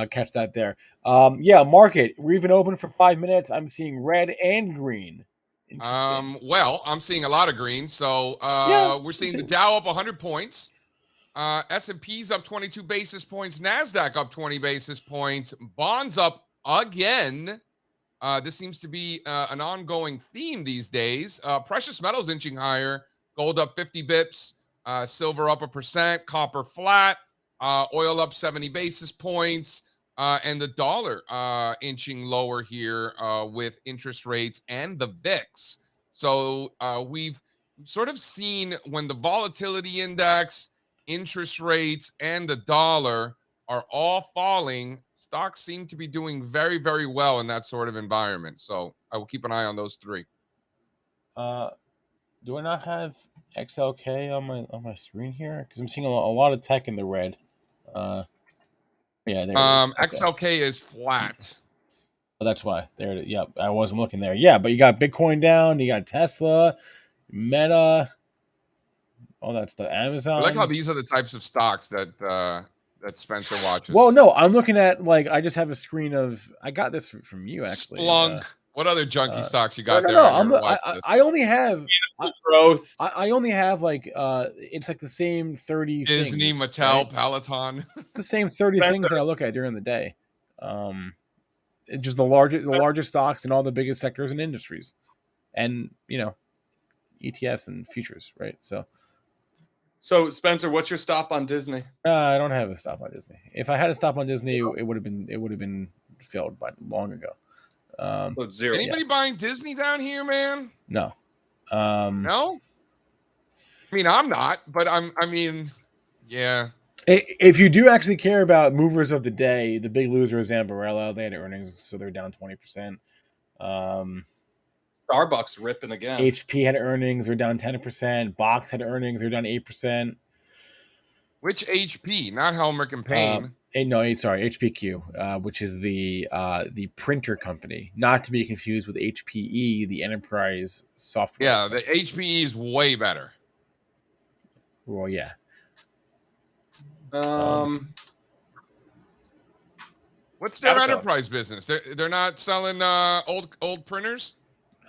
Catch that there. Market. We're even open for 5 minutes. I'm seeing red and green. Well, I'm seeing a lot of green. So we're seeing the Dow up 100 points. S&P's up 22 basis points. NASDAQ up 20 basis points. Bonds up again. This seems to be an ongoing theme these days. Precious metals inching higher. Gold up 50 bips. Silver up 1%. Copper flat. Oil up 70 basis points. And the dollar inching lower here with interest rates and the VIX. So we've sort of seen when the volatility index, interest rates, and the dollar are all falling, stocks seem to be doing very, very well in that sort of environment. So I will keep an eye on those three. Do I not have XLK on my screen here? Because I'm seeing a lot of tech in the red. Yeah, there it is. Okay. XLK is flat. Oh, that's why. There it is. Yep, I wasn't looking there. Yeah, but you got Bitcoin down, you got Tesla, Meta. all that stuff. I Amazon. like how these are the types of stocks that that Spencer watches. Well, no, I'm looking at like I just have a screen of. I got this from you actually. Splunk. What other junky stocks you got no, there? no, on your watch I only have growth. I only have like it's like the same 30 Disney, things, Mattel, right? Peloton. It's the same 30 things that I look at during the day. It's just the largest stocks in all the biggest sectors and industries, and ETFs and futures, right? So Spencer, what's your stop on Disney? I don't have a stop on Disney. If I had a stop on Disney, it would have been filled by long ago. So it's zero. Anybody buying Disney down here, man? No. No. I mean, I'm not, but I mean, yeah. If you do actually care about movers of the day, the big loser is Ambarella. They had earnings, so they're down 20%. Starbucks ripping again. HP had earnings, they're down 10%. Box had earnings, they're down 8%. Which HP? Not Helmerich and Payne. Sorry, HPQ, which is the printer company, not to be confused with HPE, the enterprise software. Yeah, the HPE is way better. Well, yeah. What's their enterprise business? They're not selling old printers.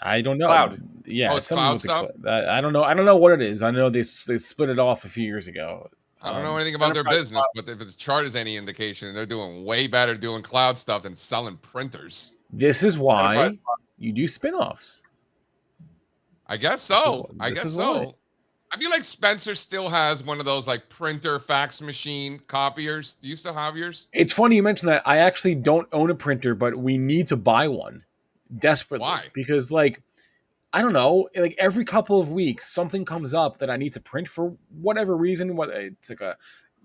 I don't know. Cloud. Yeah, it's cloud stuff. I don't know. I don't know what it is. I know they split it off a few years ago. I don't know anything about their business, but if the chart is any indication, they're doing way better doing cloud stuff than selling printers. This is why you do spinoffs. I guess so. Why. I feel like Spencer still has one of those like printer fax machine copiers. Do you still have yours? It's funny you mentioned that. I actually don't own a printer, but we need to buy one desperately. Why? Because I don't know, like every couple of weeks, something comes up that I need to print for whatever reason, whether it's like a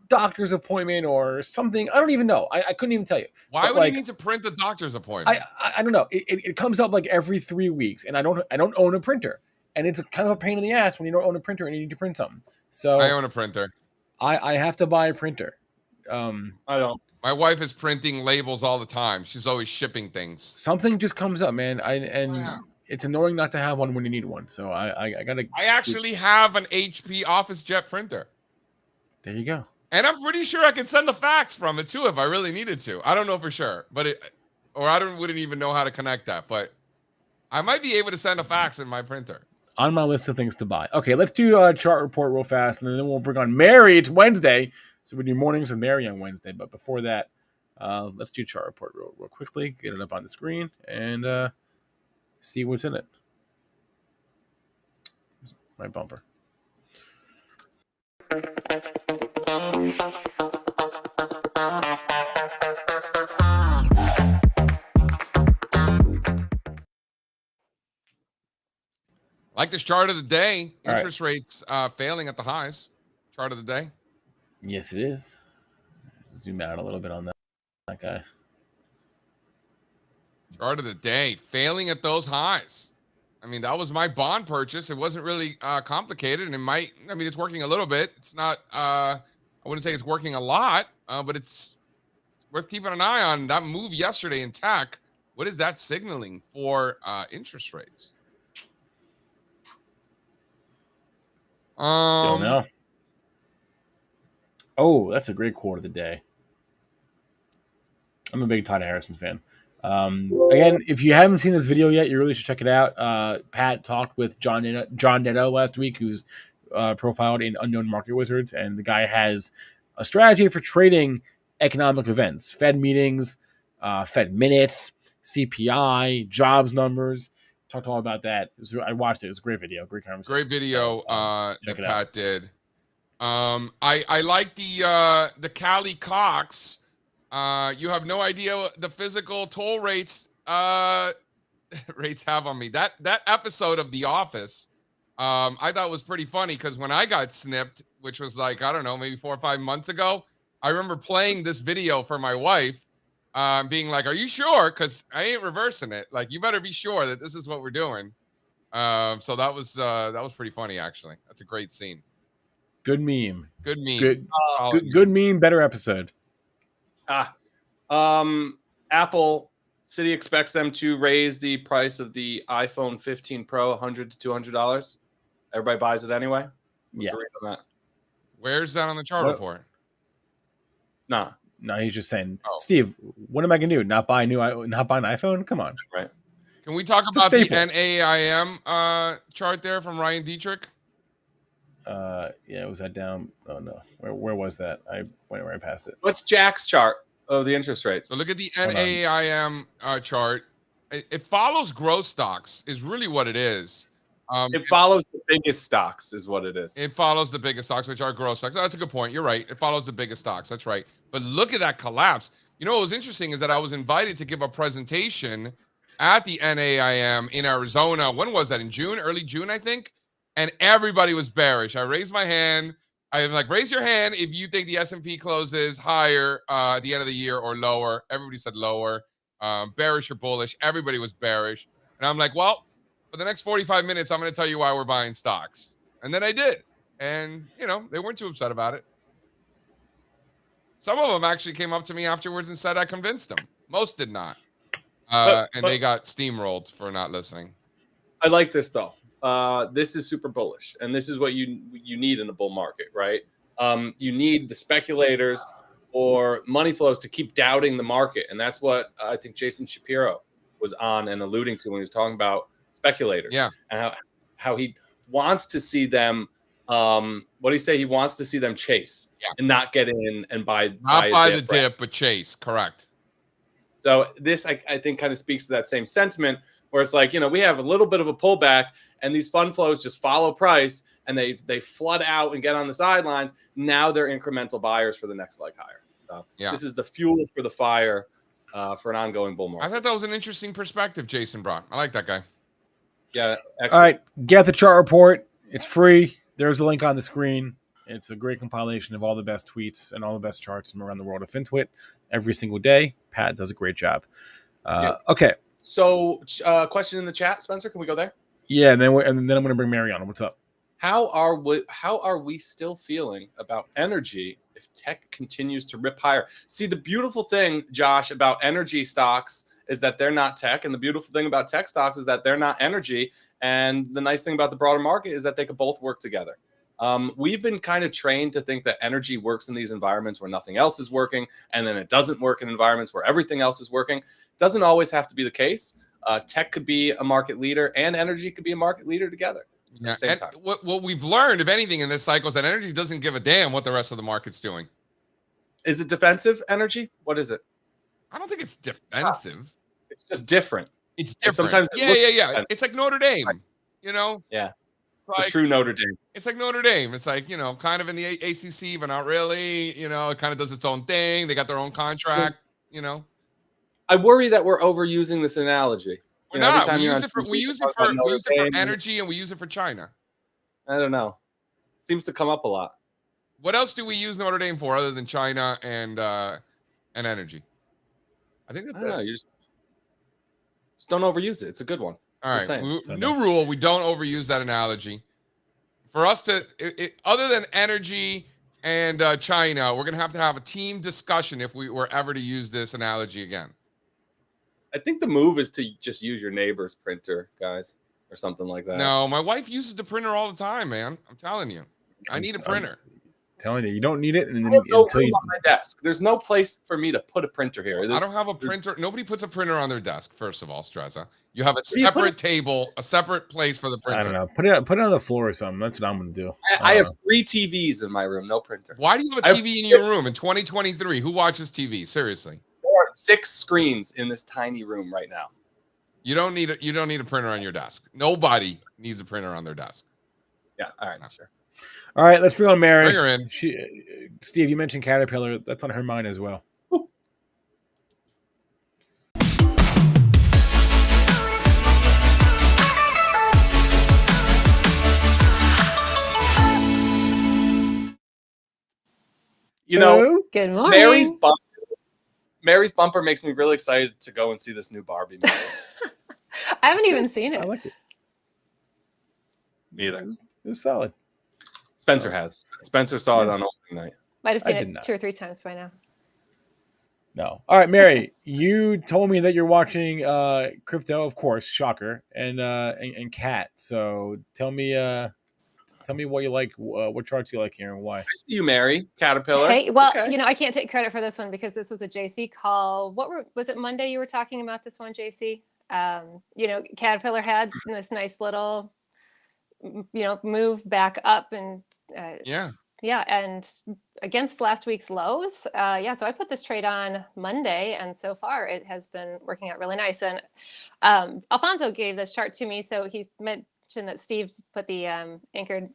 doctor's appointment or something. I don't even know. I couldn't even tell you. Why would you need to print the doctor's appointment? I don't know. It comes up like every 3 weeks, and I don't own a printer. And it's kind of a pain in the ass when you don't own a printer and you need to print something. So I own a printer. I have to buy a printer. I don't. My wife is printing labels all the time. She's always shipping things. Something just comes up, man. It's annoying not to have one when you need one. So I gotta. I actually have an HP OfficeJet printer. There you go. And I'm pretty sure I can send a fax from it too if I really needed to. I don't know for sure, but wouldn't even know how to connect that. But I might be able to send a fax in my printer. On my list of things to buy. Okay, let's do a chart report real fast, and then we'll bring on Mary. It's Wednesday, so we do mornings with Mary on Wednesday. But before that, let's do chart report real quickly. Get it up on the screen and see what's in it. My bumper. Like this chart of the day, interest rates failing at the highs. Chart of the day. Yes, it is. Zoom out a little bit on that guy. Chart of the day, failing at those highs. I mean, that was my bond purchase. It wasn't really complicated, and it's working a little bit. It's not, I wouldn't say it's working a lot, but it's worth keeping an eye on. That move yesterday in tech, what is that signaling for interest rates? Don't know. Oh, that's a great quote of the day. I'm a big Todd Harrison fan. Again, if you haven't seen this video yet, you really should check it out. Pat talked with John Netto last week, who's profiled in Unknown Market Wizards, and the guy has a strategy for trading economic events, Fed meetings, Fed minutes, CPI, jobs numbers. Talked all about that. I watched it. It was a great video, great conversation. Great video that Pat did. I like the Cali Cox. You have no idea the physical toll rates rates have on me. That episode of The Office, I thought was pretty funny because when I got snipped, which was like, I don't know, maybe 4 or 5 months ago, I remember playing this video for my wife, being like, "Are you sure? Because I ain't reversing it. Like, you better be sure that this is what we're doing." So that was pretty funny, actually. That's a great scene. Good meme. Good meme. Good meme. Better episode. Apple City expects them to raise the price of the iPhone 15 Pro $100 to $200. Everybody buys it anyway. What's the read on that? Where's that on the chart What? report? Nah. No, he's just saying, Oh. Steve, what am I gonna do? Not buy an iPhone? Come on. Right. Can we talk It's a about the staple. NAIM chart there from Ryan Dietrich? Yeah, was that down? Oh no, where was that? I went right past it. What's Jack's chart of the interest rate? So look at the Hold on. NAIM chart. It follows growth stocks is really what it is. It follows the biggest stocks, is what it is. It follows the biggest stocks, which are growth stocks. Oh, that's a good point. You're right. It follows the biggest stocks. That's right. But look at that collapse. You know what was interesting is that I was invited to give a presentation at the NAIM in Arizona. When was that? In June, early June, I think. And everybody was bearish. I raised my hand. I was like, raise your hand if you think the S&P closes higher at the end of the year or lower. Everybody said lower. Bearish or bullish. Everybody was bearish. And I'm like, well, for the next 45 minutes, I'm going to tell you why we're buying stocks. And then I did. And, you know, they weren't too upset about it. Some of them actually came up to me afterwards and said I convinced them. Most did not. And they got steamrolled for not listening. I like this, though. This is super bullish. And this is what you need in a bull market, right? You need the speculators or money flows to keep doubting the market. And that's what I think Jason Shapiro was on and alluding to when he was talking about speculators. Yeah. And how he wants to see them, what do you say? He wants to see them chase and not get in and buy. Not buy the dip, dip, but chase. Correct. So this, I think, kind of speaks to that same sentiment where it's like, you know, we have a little bit of a pullback and these fund flows just follow price and they flood out and get on the sidelines. Now they're incremental buyers for the next leg higher. So this is the fuel for the fire for an ongoing bull market. I thought that was an interesting perspective Jason brought. I like that guy. Yeah. Excellent. All right, get the chart report. It's free. There's a link on the screen. It's a great compilation of all the best tweets and all the best charts from around the world of FinTwit every single day. Pat does a great job. Okay. So, question in the chat, Spencer. Can we go there? Yeah, and then I'm going to bring Mary on. What's up? How are we still feeling about energy if tech continues to rip higher? See, the beautiful thing, Josh, about energy stocks is that they're not tech, and the beautiful thing about tech stocks is that they're not energy. And the nice thing about the broader market is that they could both work together. We've been kind of trained to think that energy works in these environments where nothing else is working, and then it doesn't work in environments where everything else is working. Doesn't always have to be the case. Tech could be a market leader, and energy could be a market leader together at the same time. What we've learned, if anything, in this cycle is that energy doesn't give a damn what the rest of the market's doing. Is it defensive energy? What is it? I don't think it's defensive. It's just different. It's different. Sometimes yeah. It's like Notre Dame, you know? Yeah. Like, the true Notre Dame. It's like Notre Dame. It's like, you know, kind of in the ACC, but not really. You know, it kind of does its own thing. They got their own contract, you know? I worry that we're overusing this analogy. We're not. We use it for energy, and we use it for China. I don't know. Seems to come up a lot. What else do we use Notre Dame for other than China and energy? I think that's I don't know. You just don't overuse it. It's a good one. All right. New rule. We don't overuse that analogy. For us to, other than energy and China, we're going to have a team discussion if we were ever to use this analogy again. I think the move is to just use your neighbor's printer, guys, or something like that. No, my wife uses the printer all the time, man. I'm telling you. I need a printer. Telling you don't need it, and then until you on my desk. There's no place for me to put a printer here. I don't have a printer. Nobody puts a printer on their desk. First of all, Strazza, you have a separate table, a separate place for the printer. I don't know. Put it on the floor or something. That's what I'm going to do. I have 3 TVs in my room, no printer. Why do you have a TV in your room in 2023? Who watches TV? Seriously, there are 6 screens in this tiny room right now. You don't need a printer on your desk. Nobody needs a printer on their desk. Yeah. All right. Sure. All right, let's bring on Mary. Bring her in. Steve, you mentioned Caterpillar. That's on her mind as well. Ooh. You know, good morning. Mary's bumper makes me really excited to go and see this new Barbie movie. I haven't even seen it. I like it. Neither. It was solid. Spencer has. Spencer saw it on opening night. Might have seen it 2 or 3 times by now. No. All right, Mary, you told me that you're watching crypto, of course, shocker, and Cat. So tell me Tell me what you like. What charts you like here and why. I see you, Mary. Caterpillar. Hey, well, Okay. I can't take credit for this one because this was a JC call. Was it Monday you were talking about this one, JC? Caterpillar had this nice little, move back up and yeah, and against last week's lows. So I put this trade on Monday, and so far it has been working out really nice. And Alfonso gave this chart to me, so he mentioned that Steve's put the anchored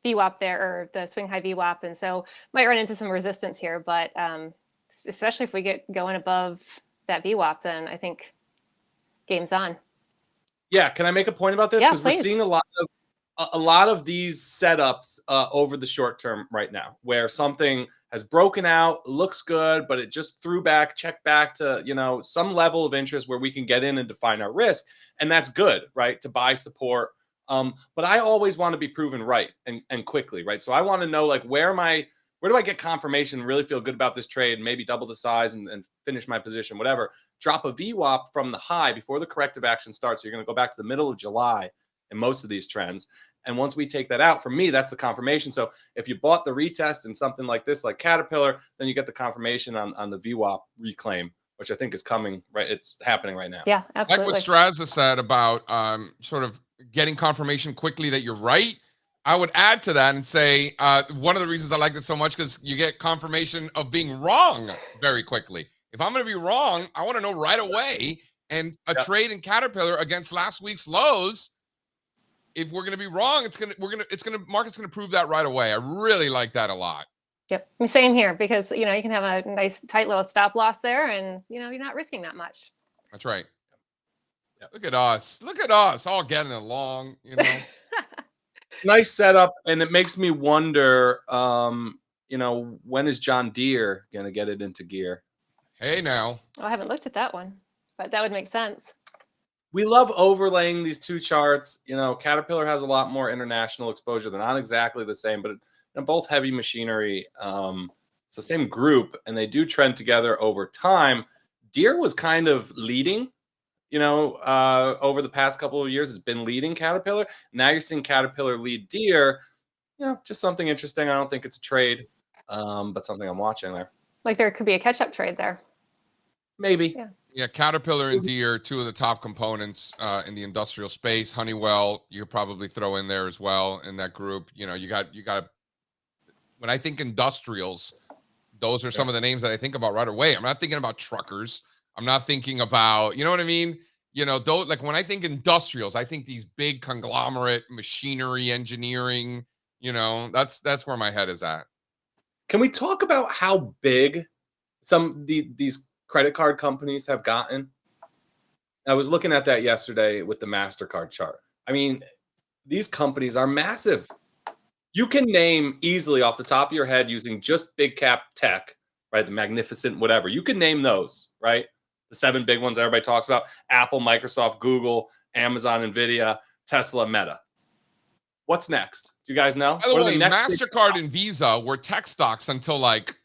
VWAP there, or the swing high VWAP, and so might run into some resistance here. But especially if we get going above that VWAP, then I think game's on. Yeah, can I make a point about this? Yeah, because we're seeing a lot of these setups over the short term right now, where something has broken out, looks good, but it just threw back, checked back to some level of interest where we can get in and define our risk, and that's good, right? To buy support. But I always want to be proven right and quickly, right? So I want to know, like, where do I get confirmation and really feel good about this trade, maybe double the size and finish my position, whatever. Drop a VWAP from the high before the corrective action starts. So you're going to go back to the middle of July in most of these trends. And once we take that out, for me, that's the confirmation. So if you bought the retest in something like this, like Caterpillar, then you get the confirmation on the VWAP reclaim, which I think is coming, right? It's happening right now. Yeah, absolutely. Like what Strazza said about sort of getting confirmation quickly that you're right. I would add to that and say one of the reasons I like this so much, because you get confirmation of being wrong very quickly. If I'm going to be wrong, I want to know right away. And a trade in Caterpillar against last week's lows, if we're going to be wrong, market's going to prove that right away. I really like that a lot. Yep, same here, because you can have a nice tight little stop loss there, and you're not risking that much. That's right. Yeah. Look at us all getting along. Nice setup, and it makes me wonder, when is John Deere going to get it into gear? Hey, now. I haven't looked at that one, but that would make sense. We love overlaying these two charts. Caterpillar has a lot more international exposure. They're not exactly the same, but both heavy machinery. It's the same group, and they do trend together over time. Deere was kind of leading, over the past couple of years. It's been leading Caterpillar. Now you're seeing Caterpillar lead Deere. Just something interesting. I don't think it's a trade, but something I'm watching there. Like there could be a catch-up trade there. Maybe. Yeah, Caterpillar and Deere, two of the top components in the industrial space. Honeywell, you could probably throw in there as well in that group. You got. When I think industrials, those are some of the names that I think about right away. I'm not thinking about truckers. I'm not thinking about, you know what I mean? Those, like when I think industrials, I think these big conglomerate machinery, engineering. That's where my head is at. Can we talk about how big these credit card companies have gotten? I was looking at that yesterday with the MasterCard chart. I mean, these companies are massive. You can name easily off the top of your head, using just big cap tech, right? The Magnificent, whatever. You can name those, right? The 7 big ones everybody talks about: Apple, Microsoft, Google, Amazon, Nvidia, Tesla, Meta. What's next? Do you guys know? By the way, MasterCard and Visa were tech stocks until like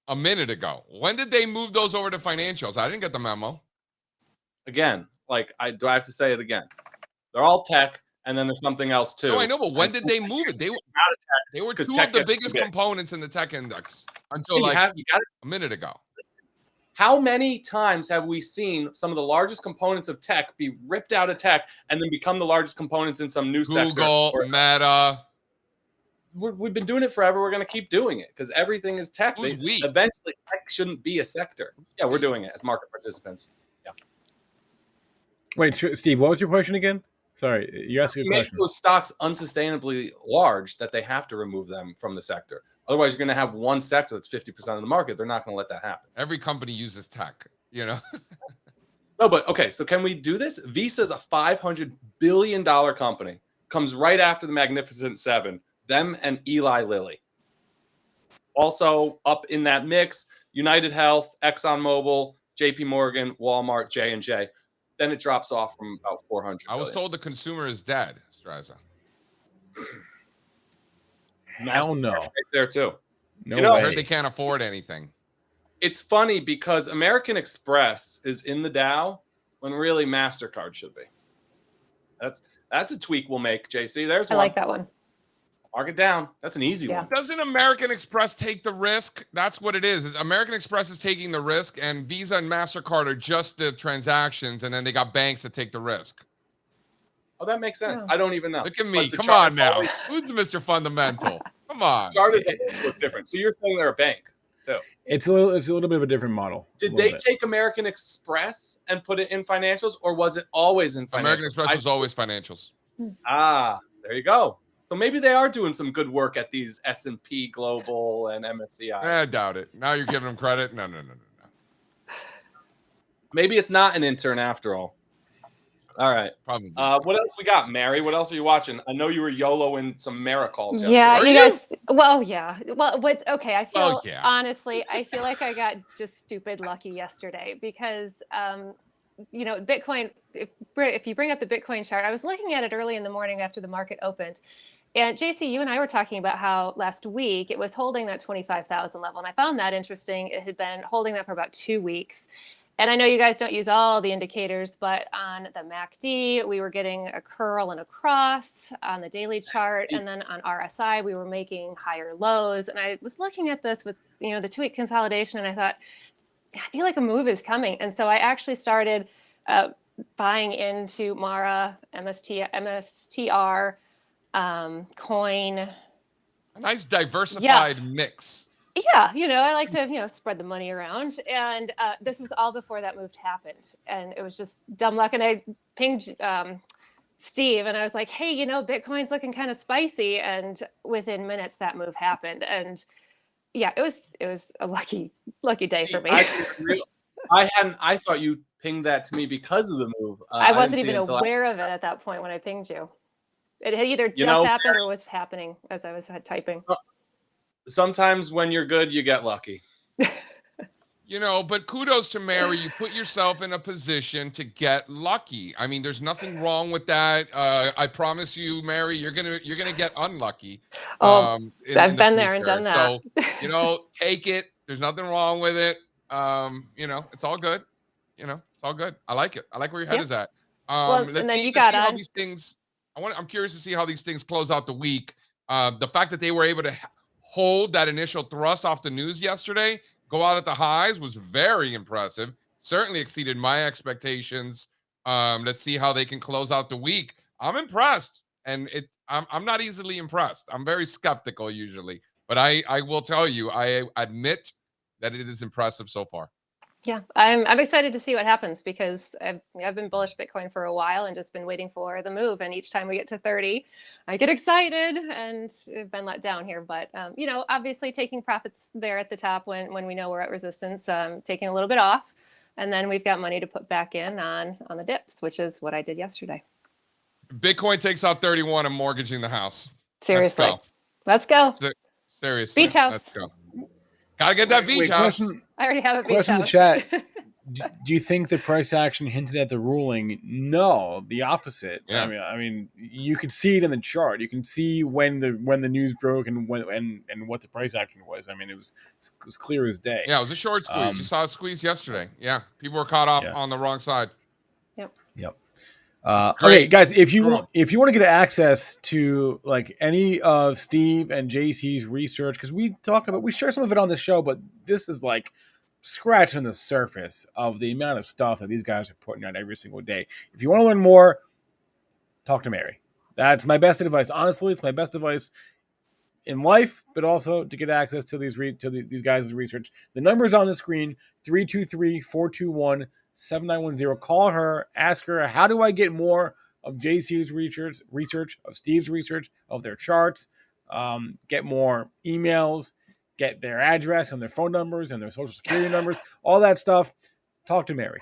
a minute ago. When did they move those over to financials? I didn't get the memo. Again, do I have to say it again? They're all tech, and then there's something else too. No, I know, but when did they move it? They were two of the biggest components in the tech index until a minute ago. How many times have we seen some of the largest components of tech be ripped out of tech and then become the largest components in some new sector? Google, Meta. We've been doing it forever. We're going to keep doing it because everything is tech. Eventually, tech shouldn't be a sector. Yeah, we're doing it as market participants. Yeah. Wait, Steve, what was your question again? Sorry, you asked a good question. Make those stocks unsustainably large that they have to remove them from the sector. Otherwise, you're going to have one sector that's 50% of the market. They're not going to let that happen. Every company uses tech, No, but okay. So can we do this? Visa is a $500 billion company. Comes right after the Magnificent 7. Them and Eli Lilly. Also up in that mix: United Health, ExxonMobil, JP Morgan, Walmart, J&J. Then it drops off from about 400. I was told the consumer is dead, Strazza. Hell no. Right there too. No way. I heard they can't afford anything. It's funny because American Express is in the Dow when really MasterCard should be. That's a tweak we'll make, JC. There's one. I like that one. Mark it down. That's an easy one. Doesn't American Express take the risk? That's what it is. American Express is taking the risk, and Visa and MasterCard are just the transactions, and then they got banks that take the risk. Oh, that makes sense. I don't even know. Look at me. Come on now. Who's the Mr. Fundamental? Come on. Chart is always look different. So you're saying they're a bank too? It's a little bit of a different model. Did they take American Express and put it in financials, or was it always in financials? American Express was always financials. Ah, there you go. So maybe they are doing some good work at these S&P Global and MSCI. I doubt it. Now you're giving them credit. No. Maybe it's not an intern after all. All right. Probably. What else we got, Mary? What else are you watching? I know you were YOLOing some miracles. Yeah, you guys. Well, yeah. Well, okay. I feel honestly, I feel like I got just stupid lucky yesterday because, Bitcoin. If you bring up the Bitcoin chart, I was looking at it early in the morning after the market opened. And JC, you and I were talking about how last week it was holding that 25,000 level. And I found that interesting. It had been holding that for about 2 weeks. And I know you guys don't use all the indicators, but on the MACD, we were getting a curl and a cross on the daily chart. And then on RSI, we were making higher lows. And I was looking at this with, the 2-week consolidation, and I thought, I feel like a move is coming. And so I actually started buying into Mara, MSTR, coin. A nice diversified mix. Yeah, I like to, spread the money around. And this was all before that move happened. And it was just dumb luck. And I pinged Steve and I was like, hey, Bitcoin's looking kind of spicy. And within minutes, that move happened. And yeah, it was a lucky day for me. I thought you pinged that to me because of the move. I wasn't even aware of it at that point when I pinged you. It had either just happened or was happening as I was typing. Sometimes when you're good, you get lucky. But kudos to Mary. You put yourself in a position to get lucky. I mean, there's nothing wrong with that. I promise you, Mary, you're gonna get unlucky. I've been there and done that. So, take it. There's nothing wrong with it. It's all good. It's all good. I like it. I like where your head is at. Let's see how these things. I'm curious to see how these things close out the week. The fact that they were able to hold that initial thrust off the news yesterday, go out at the highs, was very impressive. Certainly exceeded my expectations. Let's see how they can close out the week. I'm impressed, and I'm not easily impressed. I'm very skeptical usually, but I will tell you, I admit that it is impressive so far. Yeah, I'm excited to see what happens because I've been bullish Bitcoin for a while and just been waiting for the move. And each time we get to 30, I get excited and I've been let down here. But obviously taking profits there at the top when we know we're at resistance, taking a little bit off, and then we've got money to put back in on the dips, which is what I did yesterday. Bitcoin takes out 31. I'm mortgaging the house. Seriously, let's go. Seriously, beach house. Let's go. Gotta get that beach house. I already have a beach question house. in the chat. Do you think the price action hinted at the ruling? No, the opposite. Yeah. I mean, you could see it in the chart. You can see when the news broke and what the price action was. I mean, it was clear as day. Yeah, it was a short squeeze. You saw it squeeze yesterday. Yeah, people were caught off on the wrong side. Yep. Okay, guys, if you want to get access to like any of Steve and JC's research, because we share some of it on the show, but this is like scratching the surface of the amount of stuff that these guys are putting out every single day. If you want to learn more, talk to Mary. That's my best advice. Honestly, it's my best advice in life, but also to get access to these guys' research. The number is on the screen: 323-421-7910. Call her, ask her, how do I get more of JC's research, of Steve's research, of their charts, get more emails, get their address and their phone numbers and their social security numbers, all that stuff. Talk to Mary.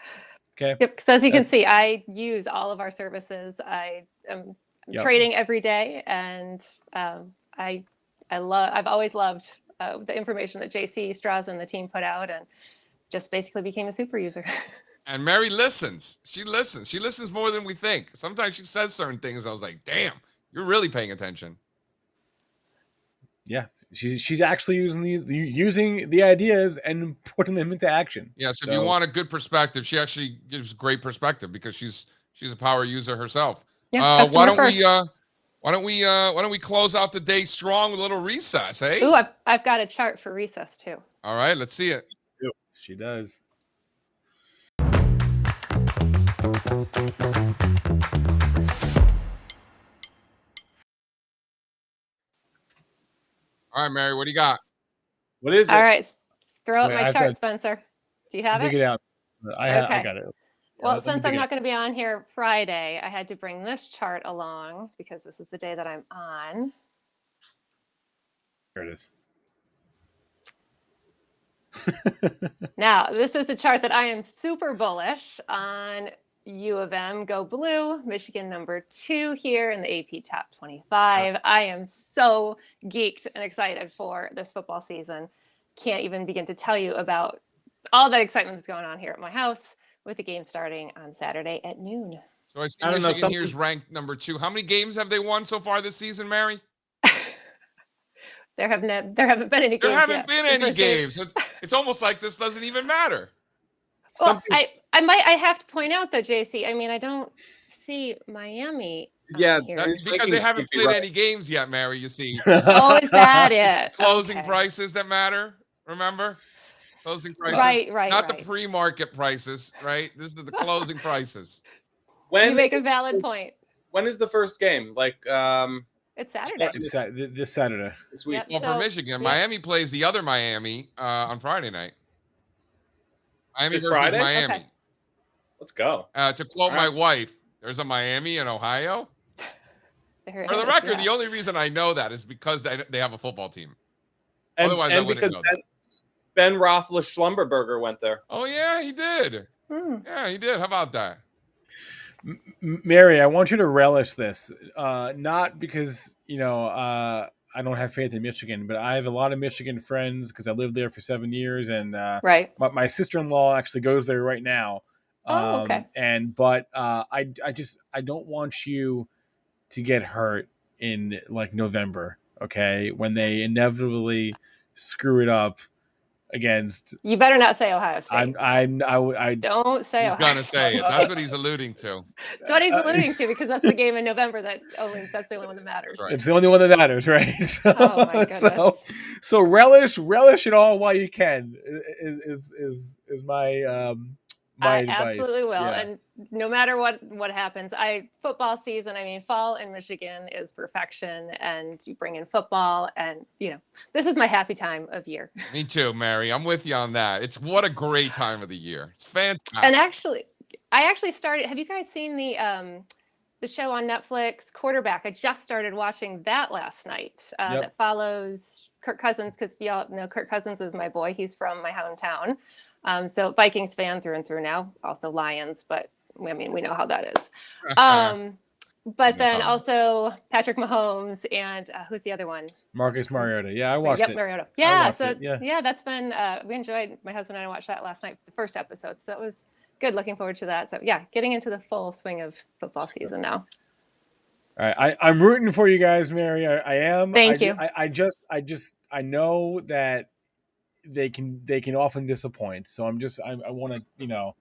Okay. Yep. Because as you can see, I use all of our services. I am trading every day, and I've always loved the information that JC, Strazza, and the team put out, and just basically became a super user. And Mary listens. She listens. She listens more than we think. Sometimes she says certain things. I was like, damn, you're really paying attention. Yeah. She's actually using the ideas and putting them into action. Yeah. So if you want a good perspective, she actually gives great perspective because she's a power user herself. Yeah, why Why don't we close out the day strong with a little recess, eh? Ooh, I've got a chart for recess too. All right, let's see it. She does. All right, Mary, what do you got? What is it? All right, throw up Wait, my I've chart, got- Spencer. Do you have Dig it? it out. I Okay. got it. Well, let me since dig I'm it not going to be on here Friday, I had to bring this chart along because this is the day that I'm on. There it is. Now, this is the chart that I am super bullish on. U of M, go blue. Michigan #2 here in the AP Top 25. I am so geeked and excited for this football season. Can't even begin to tell you about all the excitement that's going on here at my house with the game starting on Saturday at noon. So I see I don't know, Michigan here's something's- ranked #2. How many games have they won so far this season, Mary? There haven't been any games There haven't yet. been The any first game- games. It's almost like this doesn't even matter. Well, I have to point out though, JC. I mean, I don't see Miami. Yeah, here. That's These because they rankings haven't can't be played right. any games yet, Mary, you see. Oh, is that it? Closing Okay. prices that matter, remember? Closing prices. Right. Not the pre-market prices, right? This is the closing prices. When You make a is valid this- point. When is the first game? Like It's Saturday. It's this Saturday. this week? Yep. Well, So, for Michigan, yeah. Miami plays the other Miami on Friday night. Miami This versus Friday? Miami. Okay. Let's go. To quote All my right. wife, there's a Miami in Ohio. There it For the is, record, yeah. the only reason I know that is because they have a football team. And, Otherwise, I and wouldn't because know that. Ben Roethlisberger went there. Oh yeah, he did. Hmm. Yeah, he did. How about that? Mary, I want you to relish this. Not because I don't have faith in Michigan, but I have a lot of Michigan friends because I lived there for 7 years, and Right. my sister-in-law actually goes there right now. Oh, okay. But I don't want you to get hurt in like November, okay? When they inevitably screw it up against. You better not say Ohio State. I Don't say He's Ohio gonna say it. That's what he's alluding to. That's what he's alluding to because that's the game in November that's the only one that matters. Right. It's the only one that matters, right? So, Oh my goodness. so relish it all while you can. Is my my I advice. absolutely will. Yeah. And no matter what happens, football season, I mean, fall in Michigan is perfection, and you bring in football, and this is my happy time of year. Me too, Mary. I'm with you on that. What a great time of the year. It's fantastic. And I actually started. Have you guys seen the show on Netflix, Quarterback? I just started watching that last night. Yep. That follows Kirk Cousins, because y'all know Kirk Cousins is my boy. He's from my hometown. So Vikings fan through and through now, also Lions, but I mean, we know how that is. But then also Patrick Mahomes and who's the other one? Marcus Mariota. Yeah, I watched it. Mariota. Yeah, watched so it, yeah. that's been we enjoyed, my husband and I watched that last night for the first episode. So it was good, looking forward to that. So yeah, getting into the full swing of football season now. All right, I'm rooting for you guys, Mary. I am. Thank you. I know that they can often disappoint. So I want to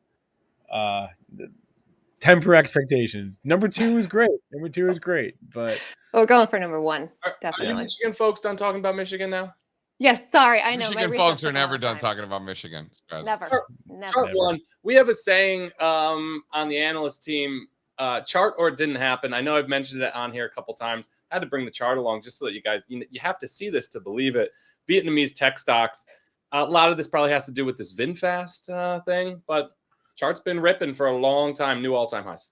temper expectations. #2 is great. #2 is great, but We're going for #1, Are you definitely. Michigan folks done talking about Michigan now? Yes, sorry, I know. Michigan my folks recess are took a never long done time. talking about Michigan. Never. Chart Never. one. We have a saying on the analyst team, chart or it didn't happen. I know I've mentioned it on here a couple times. I had to bring the chart along just so that you guys, you have to see this to believe it. Vietnamese tech stocks. A lot of this probably has to do with this VinFast thing, but chart's been ripping for a long time, new all-time highs.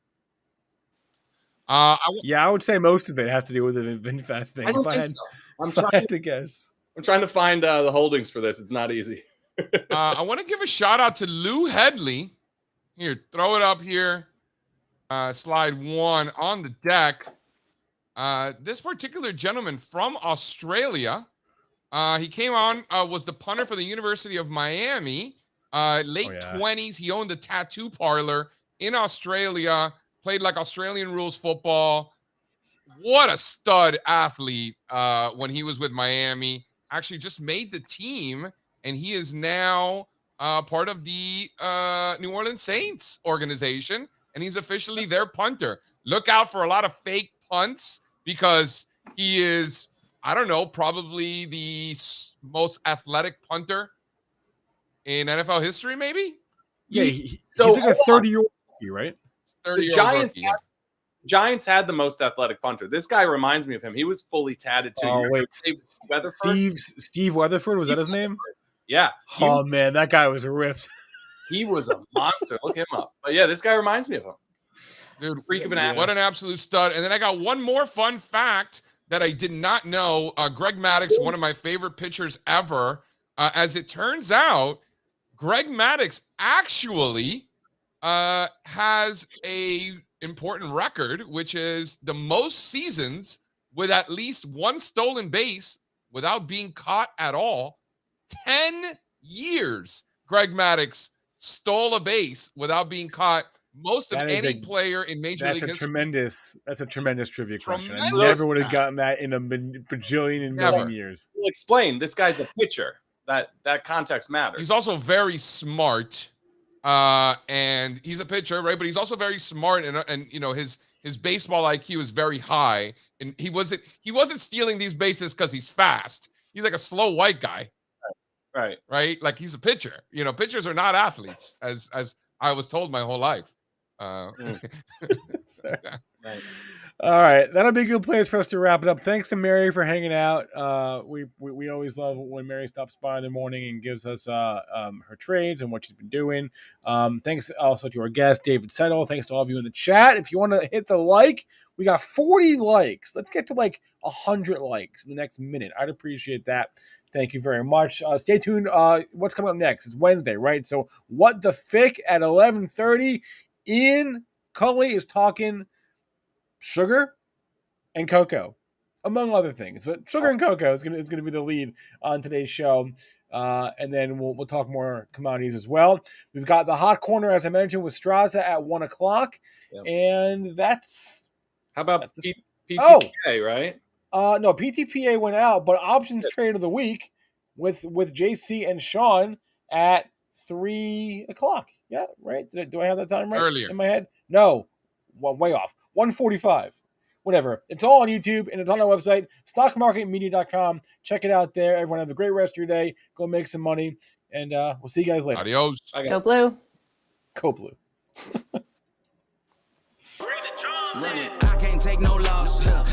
I would say most of it has to do with the VinFast thing. I don't if think had, so. I'm if I trying, had to guess. I'm trying to find the holdings for this. It's not easy. I want to give a shout out to Lou Headley. Here, throw it up here. Slide 1 on the deck. This particular gentleman from Australia, he came on, was the punter for the University of Miami. Late 20s, he owned a tattoo parlor in Australia, played like Australian rules football. What a stud athlete when he was with Miami. Actually just made the team, and he is now part of the New Orleans Saints organization, and he's officially their punter. Look out for a lot of fake punts because he is, I don't know, probably the most athletic punter in NFL history, maybe? Yeah, he's So, like a hold on. 30-year-old rookie, right? 30-year-old Giants rookie, yeah. Giants had the most athletic punter. This guy reminds me of him. He was fully tatted too. Oh, wait. Steve Weatherford, was that his name? Yeah. Oh, man, that guy was ripped. He was a monster. Look him up. But yeah, this guy reminds me of him. Dude, Freak of an athlete. what an absolute stud. And then I got one more fun fact that I did not know. Greg Maddux, one of my favorite pitchers ever. As it turns out, Greg Maddux actually has a important record, which is the most seasons with at least one stolen base without being caught at all. 10 years Greg Maddux stole a base without being caught. Most of any player in Major League history. That's a tremendous trivia question. I Tremendous. never would have gotten that in a bajillion and million years. We'll explain. This guy's a pitcher. That context matters. He's also very smart. And he's a pitcher, right? But he's also very smart, and you know, his baseball IQ is very high. And he wasn't stealing these bases because he's fast. He's like a slow white guy. Right. Like he's a pitcher. You know, pitchers are not athletes, as I was told my whole life. Right. All right, that'll be a good place for us to wrap it up. Thanks to Mary for hanging out. We always love when Mary stops by in the morning and gives us her trades and what she's been doing. Thanks also to our guest David Settle. Thanks to all of you in the chat. If you want to hit the like, we got 40 likes. Let's get to like 100 likes in the next minute. I'd appreciate that. Thank you very much. Stay tuned. What's coming up next? It's Wednesday, right? So what the fick at 11:30? Ian Culley is talking sugar and cocoa, among other things. But sugar and cocoa is gonna be the lead on today's show. And then we'll talk more commodities as well. We've got the hot corner, as I mentioned, with Strazza at 1:00. Yep. And that's how about PTPA, right? No, PTPA went out, but options trade of the week with JC and Sean at 3:00. Yeah, right. Do I have that time right earlier in my head? No, well, way off. 1:45. Whatever. It's all on YouTube and it's on our website, stockmarketmedia.com. Check it out there. Everyone have a great rest of your day. Go make some money, and we'll see you guys later. Adios. Go blue. Go blue. Run it. I can't take no loss.